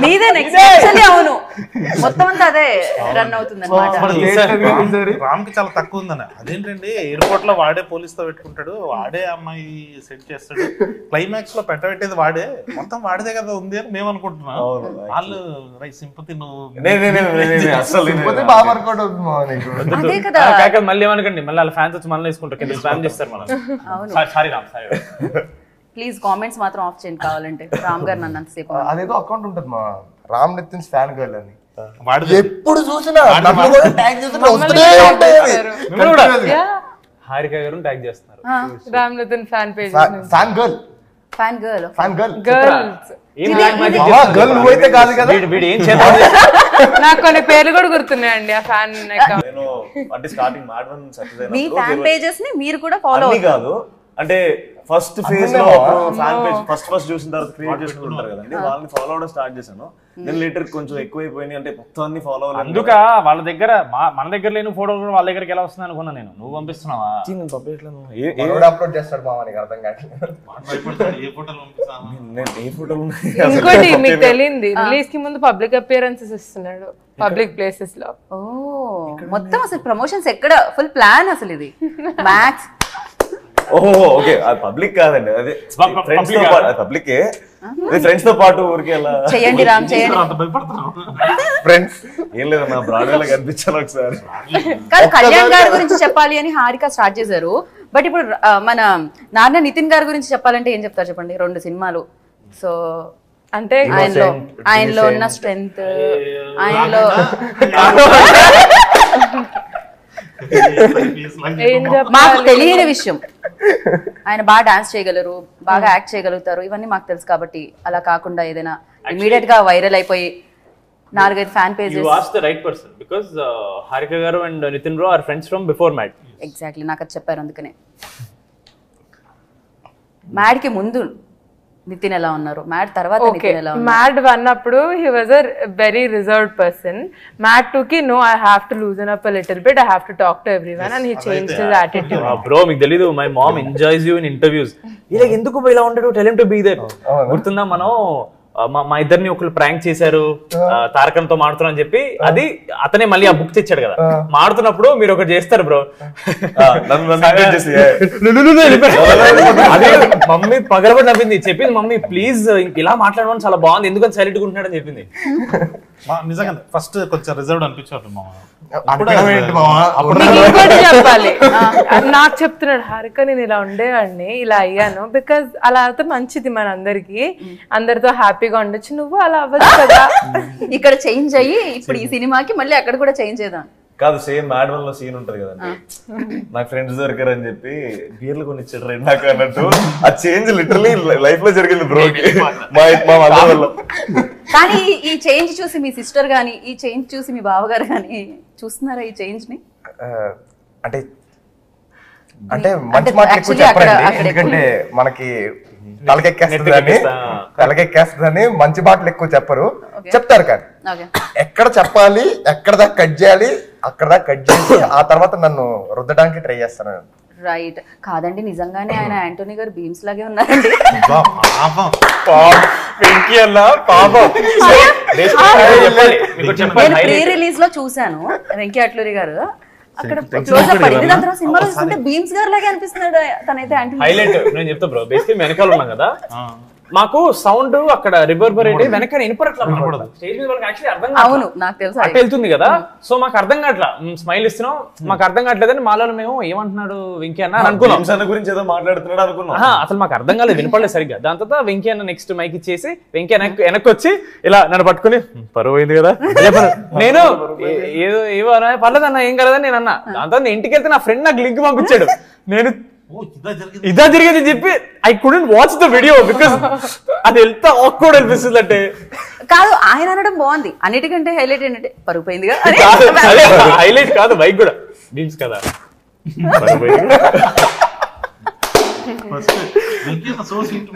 మీదే నెక్స్ట్. అవును, మొత్తం అంతా అదే రన్ అవుతుంది అన్నమాట. రామ్ కి చాలా తక్కువ ఉందని. అదేంటండి ఎయిర్పోర్ట్ లో వాడే పోలీస్ తో పెట్టుకుంటాడు, వాడే అమ్మాయి సెట్ చేస్తాడు, క్లైమాక్స్ లో పెట్టబెట్టేది వాడే, మొత్తం వాడిదే కదా ఉంది అని మేము అనుకుంటున్నాం. వాళ్ళు సింపతి అదే కదా. మళ్ళీ ఏమనకండి, మళ్ళీ వాళ్ళ ఫ్యాన్స్ వచ్చి మళ్ళీ వేసుకుంటారు, కింద స్పామ్ చేస్తారు మనం. Sorry Ram, sorry. Please comments మాత్రం ఆఫ్ చేయండి కావాలంటే. రామ్ గారు నన్ను అంతసేపు అదేదో అకౌంట్ ఉంటుంది మా రామ్ నితిన్ ఫ్యాన్ గర్ల్ అని, ఎప్పుడు చూసినా హారిక గారు ట్యాగ్ చేస్తున్నారు. Ram Nitin fan page, fan girl, fan girl, fan girl, girls. Girl నువ్వైతే కాదు కదా. నాకు కొన్ని పేర్లు కూడా గుర్తున్నాయండి ఆ ఫ్యాన్ అకౌంట్. నేను అంటే స్టార్టింగ్ మాడవన్ సక్సెస్ మీ ఫ్యాన్ పేజెస్ ని మీరు కూడా ఫాలో కాదు, అంటే ఫస్ట్ ఫేజ్ లో ఫ్యాన్ పేజ్ ఫస్ట్ చూసిన తర్వాత క్రియేట్ చేసుకుంటారు కదండి, వాళ్ళని ఫాలో అవడం స్టార్ట్ చేశాను. నేను లేటర్ కొంచెం ఎక్కువైపోయింది, అంటే మొత్తం అన్ని ఫాలో అవ్వాలి. అందుక వాళ్ళ దగ్గర మన దగ్గర లేని ఫోటో కూడా వాళ్ళ దగ్గరికి ఎలా వస్తుంది అనుకున్నా నేను. నువ్వు పంపిస్తున్నావా? నేను పంపించలేను. అప్లోడ్ చేస్తాడు బావ, నీకు అర్థం కాదు. ఇంకోటి మీకు తెలియంది, రిలీజ్ కి ముందు పబ్లిక్ అపియరెన్సెస్ ఇస్తున్నాడు పబ్లిక్ ప్లేసెస్ లో. ఓ మొత్తం అసలు ప్రమోషన్స్ ఎక్కడ ఫుల్ ప్లాన్ అసలు ఇది మ్యాక్స్. ఓహో ఓకే, అది పబ్లిక్ కాదండి, అదే ఫ్రెండ్స్ తో పాటు, పబ్లికే ఫ్రెండ్స్ తో పాటు ఊరికి అలా చేయండి రామ్ చేయండి. ఫ్రెండ్స్ ఏం లేదు, నా బ్రాడ్వేలో కనిపించాలి ఒకసారి. కాదు, కళ్యాణ్ గారి గురించి చెప్పాలి అని హారిక స్టార్ట్ చేశారు. బట్ ఇప్పుడు మన నాన్న నితిన్ గారి గురించి చెప్పాలంటే ఏం చెప్తారు చెప్పండి? 2 సినిమాలు. సో అంటే ఆయనలో ఉన్న స్ట్రెంగ్త్, ఆయనలో మాకు తెలియని విషయం, ఆయన బాగా డాన్స్ చేయగలరు, బాగా యాక్ట్ చేయగలుగుతారు, ఇవన్నీ మాకు తెలుసు. కాబట్టి అలా కాకుండా ఏదైనా ఇమీడియట్ గా వైరల్ అయిపోయి 4-5 fan pages. You asked the right person because Harika garu and Nitin bro are friends from before Mad. Exactly, నాకు అది చెప్పారు అందుకనే. మ్యాడ్ కి ముందు నితిన్ ఎలా ఉన్నారు, మ్యాడ్ తర్వాత నితిన్ ఎలా ఉన్నారు? మ్యాడ్ 1 అప్పుడు he was a very reserved person. Mad 2 కి no, I have to loosen up a little bit, I have to talk to everyone, and he changed his attitude. Bro, మీకు తెలీదు, my mom enjoys you in interviews. ఇలా ఎందుకు ఇలా ఉంటాడు, tell him to be there. గుర్తుందా, మనం మా ఇద్దరిని ఒకళ్ళు ప్రాంక్ చేశారు తారకంతో మాడుతున్నా అని చెప్పి, అది అతనే మళ్ళీ ఆ బుక్ తెచ్చాడు కదా. మాడుతున్నప్పుడు మీరు ఒకటి చేస్తారు బ్రో, అదే మమ్మీ పగలబడి నవ్వింది, చెప్పింది మమ్మీ ప్లీజ్ ఇలా మాట్లాడమని, చాలా బాగుంది, ఎందుకని సైలెంట్ గా ఉంటున్నాడని చెప్పింది. నిజంగా ఫస్ట్ కొంచెం రిజర్వ్ అనిపించారు మామ. మీకు ఇంకోటి చెప్పాలి, నాకు చెప్తున్నాడు హారిక నేను ఇలా ఉండేవాడిని ఇలా అయ్యాను బికాజ్ అలా అయితే మంచిది మన అందరికి, అందరితో హ్యాపీగా ఉండొచ్చు, నువ్వు అలా అవ్వచ్చు కదా. ఇక్కడ చేంజ్ అయ్యి ఇప్పుడు ఈ సినిమాకి మళ్ళీ అక్కడ కూడా చేంజ్ చేద్దాం. కాదు, సేమ్ మ్యాడ్ వన్ లో సీన్ ఉంటది కదండి, నాకు ఫ్రెండ్స్ దొరికారు అని చెప్పి బీర్లు కొని ఇచ్చాడు రైట్ నాకు అన్నట్టు. ఆ చేంజ్ లిటరలీ లైఫ్ లో జరిగింది బ్రోకి మా వల్ల. కానీ ఈ చేంజ్ చూసి మీ సిస్టర్ గానీ, ఈ చేంజ్ చూసి మీ బావగారు గానీ చూస్తున్నారా ఈ చేంజ్ ని? అంటే అంటే మంచి మాటలు ఎక్కువ చెప్పరండి, ఎందుకంటే మనకి తలకెక్కేస్తుందని మంచి మాటలు ఎక్కువ చెప్పరు, చెప్తారు కానీ ఎక్కడ చెప్పాలి ఎక్కడ దాకా కట్ చేయాలి అక్కడ దాకా కట్ చేసి ఆ తర్వాత నన్ను రుద్దడానికి ట్రై చేస్తాను. రైట్. కాదండి, నిజంగానే ఆయన యాంటోనీ గారు బీమ్స్ లాగే ఉన్నారండి. నేను ప్రీ రిలీజ్ లో చూసాను వెంకీ అట్లూరి గారు, అక్కడ క్లోజ్ అప్ పడింది, దాని తర్వాత సినిమాలో చూస్తుంటే బీమ్స్ గారు లాగే అనిపిస్తున్నాడు తనైతే. హైలైట్ నేను చెప్తా బ్రో, బేసిక్లీ వెనకాల ఉన్నాం కదా, మాకు సౌండ్ అక్కడ రివర్బరేట్ వెనక వినపడట్లేదు, స్టేజ్ మీద వాళ్ళకి యాక్చువల్లీ అర్థం కాదు. అవును, నాకు తెలుసు అట్లా వెళ్తుంది కదా, సో మాకు అర్థం కావట్లా, స్మైల్ ఇస్తున్నాం మాకు అర్థం కావట్లేదని మాలో మేము ఏమంటున్నాడు వెంకీ అన్న అనుకున్నాం, గురించి ఏదో మాట్లాడుతున్నాడు అనుకున్నాం, అసలు మాకు అర్థం కాలేదు, వినపడలేదు సరిగ్గా. దాని తర్వాత వెంకీ అన్న నెక్స్ట్ మైక్ ఇచ్చేసి వెంకీ వెనక్కి వచ్చి ఇలా నన్ను పట్టుకుని పరువు అయింది కదా నేను ఏదో ఏవో పర్లేదన్న ఏం కలదని నేను అన్నా. దాని తర్వాత ఇంటికి వెళ్తే నా ఫ్రెండ్ నాకు లింక్ పంపించాడు, నేను ఇదా జరిగేది చెప్పి I couldn't watch the video because అది ఎంత ఆక్వర్డ్ అనిపిస్తుంది అంటే. కాదు, ఆయన అనడం బాగుంది, అన్నిటికంటే హైలైట్ ఏంటంటే పరుగు పోయిందిగా. హైలైట్ కాదు బైక్ కూడా బీమ్స్ కదా.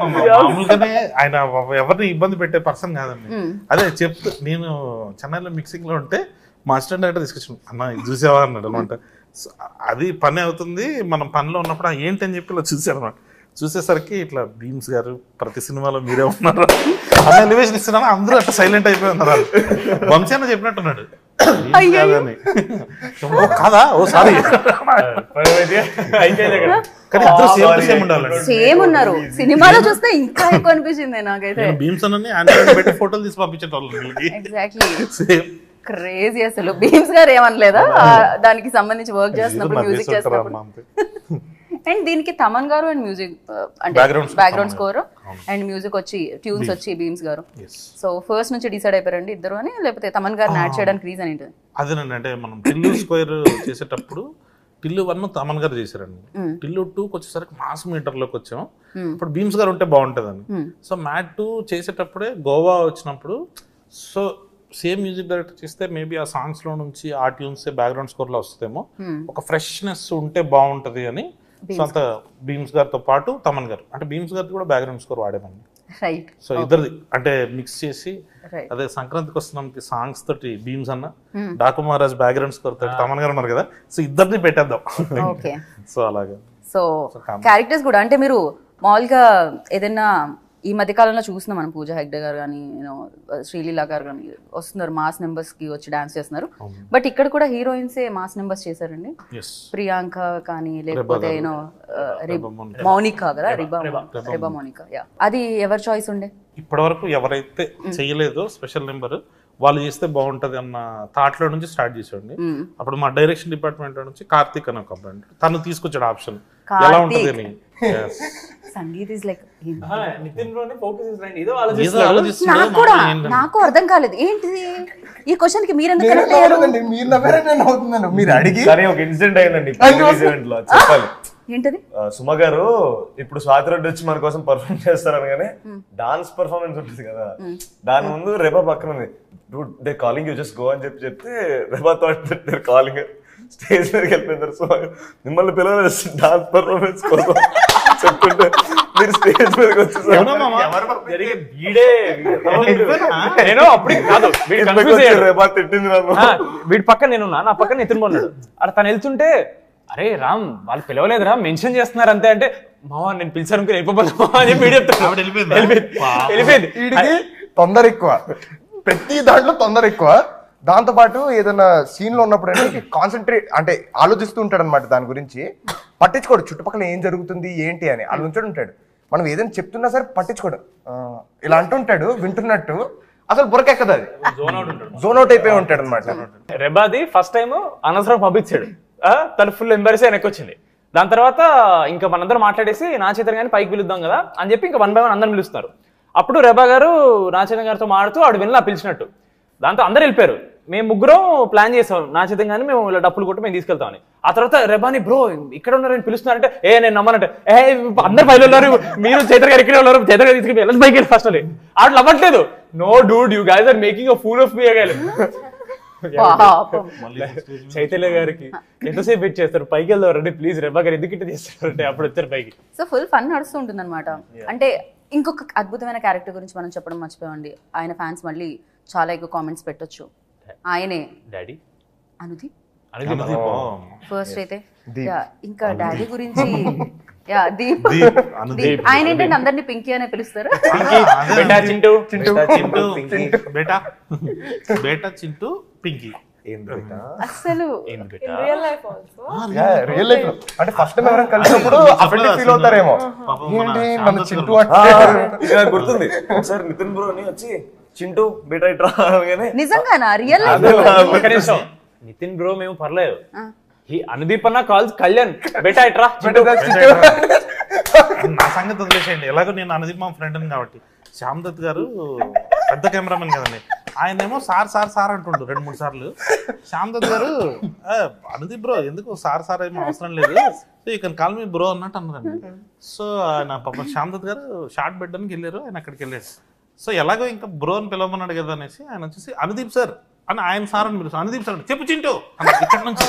మామూలుగానే ఆయన ఎవరిని ఇబ్బంది పెట్టే పర్సన్ కాదండి. అదే చెప్తూ నేను చెన్నైలో మిక్సింగ్ లో ఉంటే మా అసిస్టెంట్ డైరెక్టర్ తీసుకొచ్చాను, అన్న ఇది చూసావా అన్నాడు అనమాట. అది పని అవుతుంది, మనం పనిలో ఉన్నప్పుడు ఏంటి అని చెప్పి ఇలా చూసాను అనమాట. చూసేసరికి ఇట్లా బీమ్స్ గారు ప్రతి సినిమాలో మీరే ఉన్నారు అన్న ఎలివేషన్ ఇస్తున్నాను, అందరూ అట్లా సైలెంట్ అయిపోయి ఉన్నారు. వంశీ అన్న చెప్పినట్టున్నాడు కాదా, ఓ సారీ కానీ ఇద్దరు సేమ్ ఉండాలి, సేమ్ ఉన్నారు. సినిమాలో చూస్తే ఇంకా ఎక్కువ అనిపించింది నాకైతే. బీమ్స్ అన్న పెట్టి ఫోటోలు తీసి పంపించేటోళ్ళు. Exactly crazy. అసలు బీమ్స్ గారు ఏమనలేదా దానికి సంబంధించి వర్క్ చేస్తున్నప్పుడు, మ్యూజిక్ చేస్తున్నప్పుడు? అండ్ దీనికి తమన్ గారు అండ్ మ్యూజిక్ అంటే బ్యాక్గ్రౌండ్ స్కోర్ అండ్ మ్యూజిక్ వచ్చి ట్యూన్స్ వచ్చి బీమ్స్ గారు. సో ఫస్ట్ నుంచి డిసైడ్ అయిపోయారండి ఇద్దరు అని, లేకపోతే తమన్ గారిని యాడ్ చేయడానికి రీజన్ ఏంటి? అదేనండి, అంటే మనం టిల్లు స్క్వేర్ చేసేటప్పుడు టిల్లు 1 తమన్ గారు చేశారండి, టిల్లు 2కి వచ్చేసరికి మాస్ మీటర్ లోకి వచ్చాం, ఇప్పుడు బీమ్స్ గారు ఉంటే బాగుంటుందని. సో మ్యాట్ 2 చేసేటప్పుడే గోవా వచ్చినప్పుడు, సో సేమ్ మ్యూజిక్ డైరెక్టర్ చేస్తే మేబీ ఆ సాంగ్స్ లో నుంచి ఆ ట్యూన్స్ బ్యాక్గ్రౌండ్ స్కోర్ లో వస్తుందేమో, ఒక ఫ్రెష్నెస్ ఉంటే బాగుంటది అని. సో అంత బీమ్స్ గారితో పాటు తమన్ గారు, అంటే బీమ్స్ గారి కూడా బ్యాక్గ్రౌండ్ స్కోర్ వాడేమండి. సో ఇద్దరిది అంటే మిక్స్ చేసి, అదే సంక్రాంతికి వస్తున్నాంకి సాంగ్స్ తోటి బీమ్స్ అన్న, డాకు మహారాజ్ బ్యాక్గ్రౌండ్ స్కోర్ తోటి తమన్ గారు ఉన్నారు కదా, సో ఇద్దరిని పెట్టేద్దాం. సో అలాగే. సో క్యారెక్టర్స్ కూడా అంటే మీరు మామూలుగా ఏదైనా ఈ మధ్యకాలంలో చూస్తున్నాం మనం, పూజా హెగ్డే గారు కానీ శ్రీలీలా గారు కానీ వస్తున్నారు, మాస్ నెంబర్స్ కి వచ్చి డాన్స్ చేస్తున్నారు. బట్ ఇక్కడ కూడా హీరోయిన్సే మాస్ నెంబర్స్ చేశారండి. ప్రియాంక కానీ లేకపోతే మౌనికా కదా, రిబా మౌనికా. అది ఎవరి చాయిస్ ఉండే? ఇప్పటి వరకు ఎవరైతే చేయలేదో స్పెషల్ నెంబర్ వాళ్ళు చేస్తే బాగుంటది అన్న థాట్ లో నుంచి స్టార్ట్ చేసాడు. అప్పుడు మా డైరెక్షన్ డిపార్ట్మెంట్ నుంచి కార్తీక్ అని ఒక అబ్బాయి తను తీసుకొచ్చాడు ఆప్షన్ ఎలా ఉంటది అని. సంగీత్ ఇస్ లైక్ నాకు అర్థం కాలేదు ఏంటిది ఈ క్వశ్చన్ కి. మీరు అడిగి ఒక ఇన్సిడెంట్ అయిందండి చెప్పాలి. ఏంటది? సుమ గారు ఇప్పుడు స్వాతి రెడ్డి వచ్చి మన కోసం పర్ఫార్మ్ చేస్తారనగానే డాన్స్ పర్ఫార్మెన్స్ ఉంటుంది కదా, దాని ముందు రెబా పక్కన ఉంది, they calling you just go అని చెప్తే Reba thought they calling stage మీదకి వెళ్ళిపోయినారు. సుమ మిమ్మల్ని పిల్లలు డాన్స్ పర్ఫార్మెన్స్ కోసం చెప్తుంటే మీరు స్టేజ్ మీదకి వచ్చేసారు. రెబా తిట్టింది వీడి పక్కన నేను నా పక్కన నితిన్ ఉన్నాడు, అక్కడ తను వెళ్తుంటే అరే రామ్ వాళ్ళు పిలవలేదురా మెన్షన్ చేస్తున్నారు అంతే అంటే, మావా నేను పిలిచాను వెళ్ళిపోయింది. తొందర ఎక్కువ, ప్రతి దాంట్లో తొందర ఎక్కువ. దాంతో పాటు ఏదైనా సీన్ లో ఉన్నప్పుడు అంటే కాన్సన్ట్రేట్ అంటే ఆలోచిస్తూ ఉంటాడు అనమాట, దాని గురించి పట్టించుకోడు, చుట్టుపక్కల ఏం జరుగుతుంది ఏంటి అని ఆలోచించాడు ఉంటాడు. మనం ఏదైనా చెప్తున్నా సరే పట్టించుకోడు, ఇలా అంటుంటాడు వింటున్నట్టు, అసలు బురకెక్కదు అది, జోన్ అవుట్ ఉంటాడు. జోన్ అవుట్ అయిపోయి ఉంటాడు అనమాట. రెబాది ఫస్ట్ టైం అనవసరం పంపించాడు, తను ఫుల్ ఎంబర్స్ వెనక్కి వచ్చింది. దాని తర్వాత ఇంకా మనందరం మాట్లాడేసి నా చైతన్య గారిని పైకి పిలుద్దాం కదా అని చెప్పి ఇంకా 1 by 1 అందరం పిలుస్తున్నారు. అప్పుడు రెబా గారు నా చైతన్య గారితో మాడుతూ ఆడు వెళ్ళి పిలిచినట్టు. దాంతో అందరు వెళ్ళిపోయారు. మేము ముగ్గురం ప్లాన్ చేసాం నా చైతన్య గారిని మేము ఇలా డప్పులు కొట్టి మేము తీసుకెళ్తామని. ఆ తర్వాత రెబాని బ్రో ఇక్కడ ఉన్నారని పిలుస్తున్నారంటే నేను నమ్మనంటే అందరు పైన ఉన్నారు, మీరు చైతన్య గారు ఇక్కడ ఉన్నారు, చైతన్య గారు తీసుకెళ్ళి వెళ్ళి పైకి వెళ్ళి ఫస్ట్ అని ఆడు అవ్వట్లేదు. No dude, you guys are making a fool of me అగాలి. చైతన్య గారికి ఎంతసేపు వెయిట్ చేస్తారు, పైకి వెళ్దాం రండి ప్లీజ్, రెబ్బా గారు ఎందుకు ఇట్లా చేస్తారంటే అప్పుడు వచ్చారు పైకి. సో ఫుల్ ఫన్ నడుస్తూ ఉంటుంది అనమాట. అంటే ఇంకొక అద్భుతమైన క్యారెక్టర్ గురించి మనం చెప్పడం మర్చిపోయండి. ఆయన ఫ్యాన్స్ మళ్ళీ చాలా ఎక్కువ కామెంట్స్ పెట్టొచ్చు. ఆయనే డాడీ అనుదీప్ అనుదీప్ ఫస్ట్ అయితే. ఇంకా డాడీ గురించి దీప్ అనుదీప్. ఆయన ఏంటంటే అందరినీ పింకీ అనే పిలుస్తారు. బేటా చింటూ బేటా బేటా చింటూ పింకీ. అసలు real life also real life అంటే ఫస్ట్ టైం ఎవరైనా కలిసినప్పుడు అఫెండ్ ఫీల్ అవుతారేమో, ఏంటి మన చింటూ నాకు గుర్తుంది ఒకసారి నితిన్ బ్రో అని వచ్చి చింటూ బేటా ఇట్రా అనగానే నిజంగానా రియల్ లైఫ్? నితిన్ బ్రో మేము పర్లేదు, అనుదీప్ అన్న కాల్స్ కళ్యాణ్ బేటా ఇట్రా నా సంగతి వదిలేసేయండి. ఎలాగో నేను అనుదీప్ మా ఫ్రెండ్ కాబట్టి. శ్యామ్ దత్ గారు పెద్ద కెమెరామెన్ కదండి, ఆయనేమో సార్ సార్ సార్ అంటుండు 2-3 సార్లు. శ్యామ్ దత్ గారు అనుదీప్ బ్రో ఎందుకు సార్ సార్ ఏమో అవసరం లేదు, so you can call me bro అన్నట్టు అన్నారండి. సో ఆయన పాపం శ్యామ్ దత్ గారు షార్ట్ పెట్టడానికి వెళ్ళారు, ఆయన అక్కడికి వెళ్ళాడు. సో ఎలాగో ఇంకా బ్రో అని పిలవమన్నాడు కదా అనేసి ఆయన వచ్చేసి అనుదీప్ సార్ అని ఆయన సార్ అని పిలుస్తాను. అనుదీప్ సార్ చెప్పు చింటూ ఇక్కడ నుంచి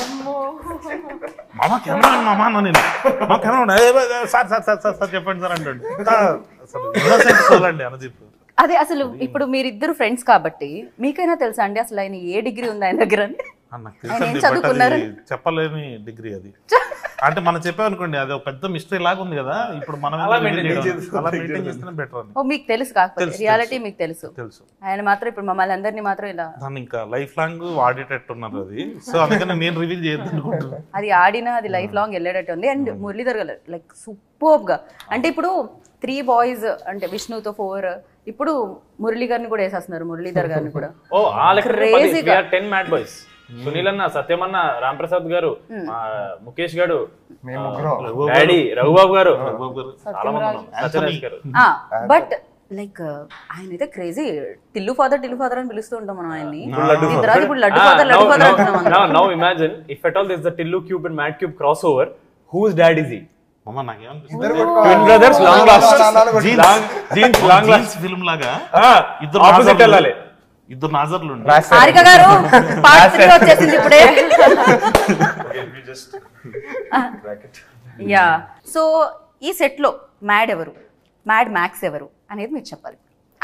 మామ కెమెరా మామ అన్న నేను మా camera sir sir sir sir sir చెప్పండి సార్ అంటాడు. అసలు అండి అనుదీప్. అదే అసలు ఇప్పుడు మీరిద్దరు ఫ్రెండ్స్ కాబట్టి మీకైనా తెలుసా అండి అసలు ఆయన ఏ డిగ్రీ ఉంది ఆయన దగ్గర? నాకు తెలుసండి, బట్ అది చెప్పలేని డిగ్రీ అది. అంటే మనం చెప్పామనుకోండి అది ఒక పెద్ద మిస్టరీ లాగా ఉంది కదా, ఇప్పుడు మనం అలా మెయింటైన్ చేస్తేనే బెటర్ అని. ఓ మీకు తెలుసు కాకపోతే రియాలిటీ మీకు తెలుసు. తెలుసు ఆయన మాత్రం ఇప్పుడు మమ్మల్ని అందరినీ మాత్రం ఇలా దాన్ని ఇంకా లైఫ్ లాంగ్ వాడేటట్టున్నారు అది. సో అందుకని నేను రివీల్ చేయొద్దు అనుకుంటున్నాను. అది ఆడినా అది లైఫ్ లాంగ్ వెళ్ళేటట్టు ఉంది. అండ్ మురళీధర్ గారు లైక్ సూపర్ గా, అంటే ఇప్పుడు 3 బాయ్స్ అంటే విష్ణుతో 4, ఇప్పుడు మురళీ గారిని కూడా వేసేస్తున్నారు, మురళీధర్ గారిని కూడా. ఓ ఆ లెక్క 10 మ్యాడ్ బాయ్స్. సునీల్ అన్న, సత్యం అన్న, రామ్ ప్రసాద్ గారు, ముఖేష్ గారు, డాడీ రఘుబాబు గారు, సత్యరాజ్ గారు. బట్ లైక్ ఆయన అయితే క్రేజీ. టిల్లు ఫాదర్ అని పిలుస్తూ ఉంటాం మనం ఆయన్ని. ఇప్పుడు లడ్డు ఫాదర్ అంటున్నాం. Now imagine if at all there's the Tillu Cube and Mad Cube crossover, whose dad is he? అమ్మ నాకేమనిపిస్తుంది Twin brothers long last film లాగా opposite వెళ్ళాలి. ఇద్దరు నాజర్లు హారిక గారు పార్ట్ 3 వచ్చేసింది ఇప్పుడే. యా సో ఈ సెట్ లో మ్యాడ్ ఎవరు, మ్యాడ్ మ్యాక్స్ ఎవరు అనేది మీరు చెప్పాలి.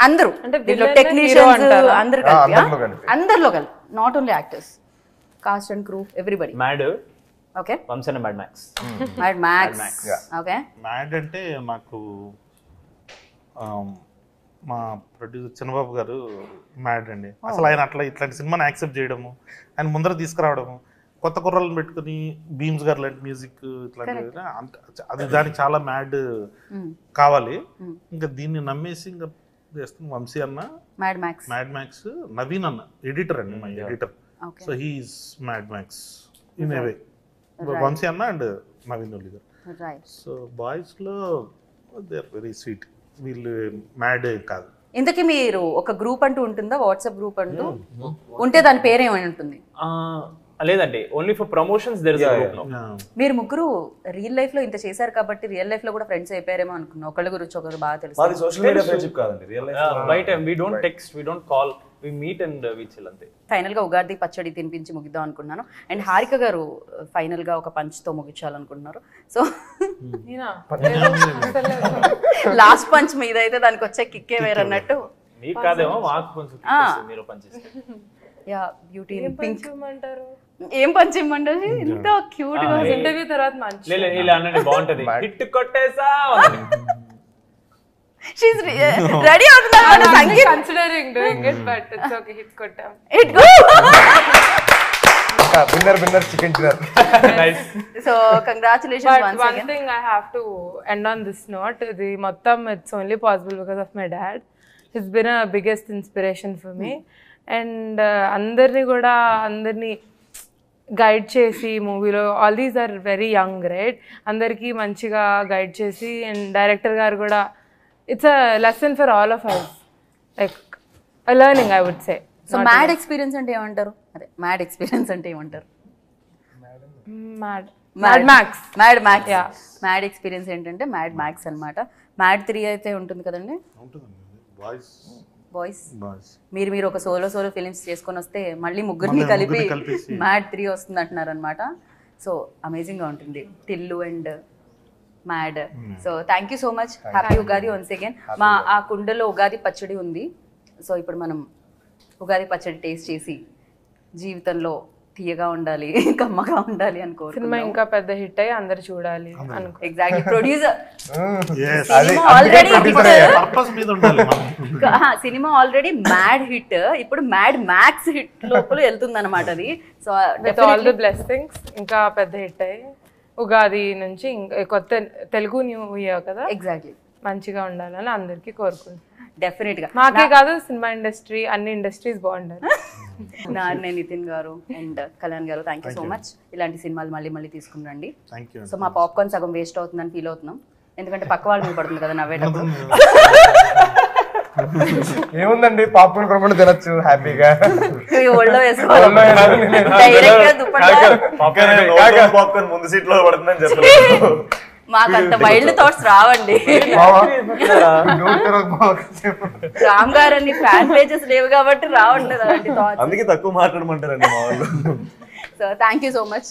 అందరూ అంటే టెక్నీషియన్స్ అందరు అందరిలో కలిపి, not only actors, cast and crew everybody. Mad okay వంశన mad max. Mad max okay. Mad అంటే నాకు మా ప్రొడ్యూసర్ చిన్నబాబు గారు మ్యాడ్ అండి. అసలు ఆయన అట్లా ఇట్లాంటి సినిమాని యాక్సెప్ట్ చేయడము, ఆయన ముందర తీసుకురావడము, కొత్త కుర్రలను పెట్టుకుని భీమ్స్ గారు లాంటి మ్యూజిక్ ఇట్లాంటి అది దానికి చాలా మ్యాడ్ కావాలి. ఇంకా దీన్ని నమ్మేసి ఇంకా చేస్తున్న వంశీ అన్న, మ్యాడ్ మ్యాక్స్, నవీన్ అన్న ఎడిటర్ అండి, my editor. So he's mad max in a way. Vamsi అన్న అండ్ నవీన్ ఒలి గారు. సో బాయ్స్ లో దే ఆర్ వెరీ స్వీట్. వీళ్ళు మ్యాడ్ కాదు. ఇంతకీ మీరు ఒక గ్రూప్ అంటూ ఉంటుందా, వాట్సాప్ గ్రూప్ అంటూ ఉంటే దాని పేరు ఏమై ఉంటుంది? లేదండి, only for promotions there is a group now. మీరు ముగ్గురు రియల్ లైఫ్ లో ఇంత చేశారు కాబట్టి రియల్ లైఫ్ లో కూడా ఫ్రెండ్స్ అయిపోయారేమో అనుకున్నా. ఒకళ్ళ గురించి ఒకరు బాగా తెలుసు. మాది సోషల్ మీడియా ఫ్రెండ్షిప్ కాదండి, రియల్ లైఫ్ బయట we don't text, we don't call, we meet and we chill అంతే. ఫైనల్ గా ఉగాది పచ్చడి తినిపించి ముగిద్దాం అనుకున్నాను. అండ్ హారిక గారు ఫైనల్ గా ఒక పంచ్ తో ముగించాలనుకుంటున్నారు. సో లాస్ట్ పంచ్ మీద అయితే దానికి వచ్చే కిక్కే వేరన్నట్టు. మీకు కాదేమో, మాకు కొంచెం మీరు పంచిస్తే. యా బ్యూటీ పింక్ అంటారు. ఏం పంచ్ ఇమ్మంటారు? ఇంత క్యూట్ గా ఇంటర్వ్యూ తర్వాత మంచి ఇలా అనండి బాగుంటది. హిట్ కొట్టేసా షీస్ రెడీ అవుతున్నారు. Sangeet considering doing it but it's okay. Hit కొట్టాం. It go winner chicken dinner. Nice. So congratulations But once one again. thing I have to end on this note, the మొత్తం it's only possible because of my dad. His been a biggest inspiration for me. And అందరినీ guide చేసి మూవీలో all these are very young right, అందరికీ మంచిగా guide చేసి, and director గారు కూడా it's a lesson for all of us, like a learning I would say. So mad experience అంటే ఏమంటారు? అదే మ్యాడ్ ఎక్స్పీరియన్స్ అంటే ఏమంటారు? మ్యాడ్ మ్యాడ్ ఎక్స్పీరియన్స్ ఏంటంటే మ్యాడ్ మ్యాక్స్ అన్నమాట. మ్యాడ్ 3 అయితే ఉంటుంది కదండి, బాయ్స్. మీరు ఒక సోలో ఫిలిమ్స్ చేసుకొని వస్తే మళ్ళీ ముగ్గురిని కలిపి మ్యాడ్ 3 వస్తుంది అంటున్నారు అనమాట. సో అమేజింగ్ గా ఉంటుంది Tillu and mad. So thank you so much. Happy Ugadi once again. ఆ కుండలో ఉగాది పచ్చడి ఉంది. సో ఇప్పుడు మనం ఉగాది పచ్చడి టేస్ట్ చేసి జీవితంలో తీయగా ఉండాలి, కమ్మగా ఉండాలి అనుకో. సినిమా ఇంకా పెద్ద హిట్ అయ్యి అందరు చూడాలి అనుకో. Exactly. Producer cinema already mad hit, ఇప్పుడు మ్యాడ్ మ్యాక్స్ హిట్ లోపల వెళ్తుంది అనమాట అది. So with all the blessings ఇంకా పెద్ద హిట్ అయ్యి ఉగాది నుంచి కొత్త తెలుగు న్యూ ఇయర్ కదా, ఎగ్జాక్ట్లీ మంచిగా ఉండాలని అందరికీ కోరుకుంటున్నాను. డెఫినెట్ గా మాకే కాదు సినిమా ఇండస్ట్రీ, అన్ని ఇండస్ట్రీస్ బాగుండాలి. నాన్నే నితిన్ గారు అండ్ కళ్యాణ్ గారు థ్యాంక్ యూ సో మచ్. ఇలాంటి సినిమాలు మళ్ళీ తీసుకుని రండి. సో మా పాప్కార్న్ సగం వేస్ట్ అవుతుందని ఫీల్ అవుతున్నాం, ఎందుకంటే పక్క వాళ్ళ మీద పడుతుంది కదా నవ్వేటప్పుడు. ఏముందండి, పాప్కార్న్ కొనుక్కొని తినచ్చు హ్యాపీగా. ఒళ్ళో వేసుకోవాలి డైరెక్ట్ గా దుప్పట్లా. పాప్కార్న్ ముందు సీట్ లో పడుతుందని చెప్పలేదు. మాకంత వైల్డ్ థాట్స్ రావండి. రామ్ గారు అన్ని ఫ్యాన్ పేజెస్ లేవు కాబట్టి రావట్లేదు అలాంటి థాట్స్. అందుకే తక్కువ మాట్లాడమంటారండి మా వాళ్ళు. So thank you so much.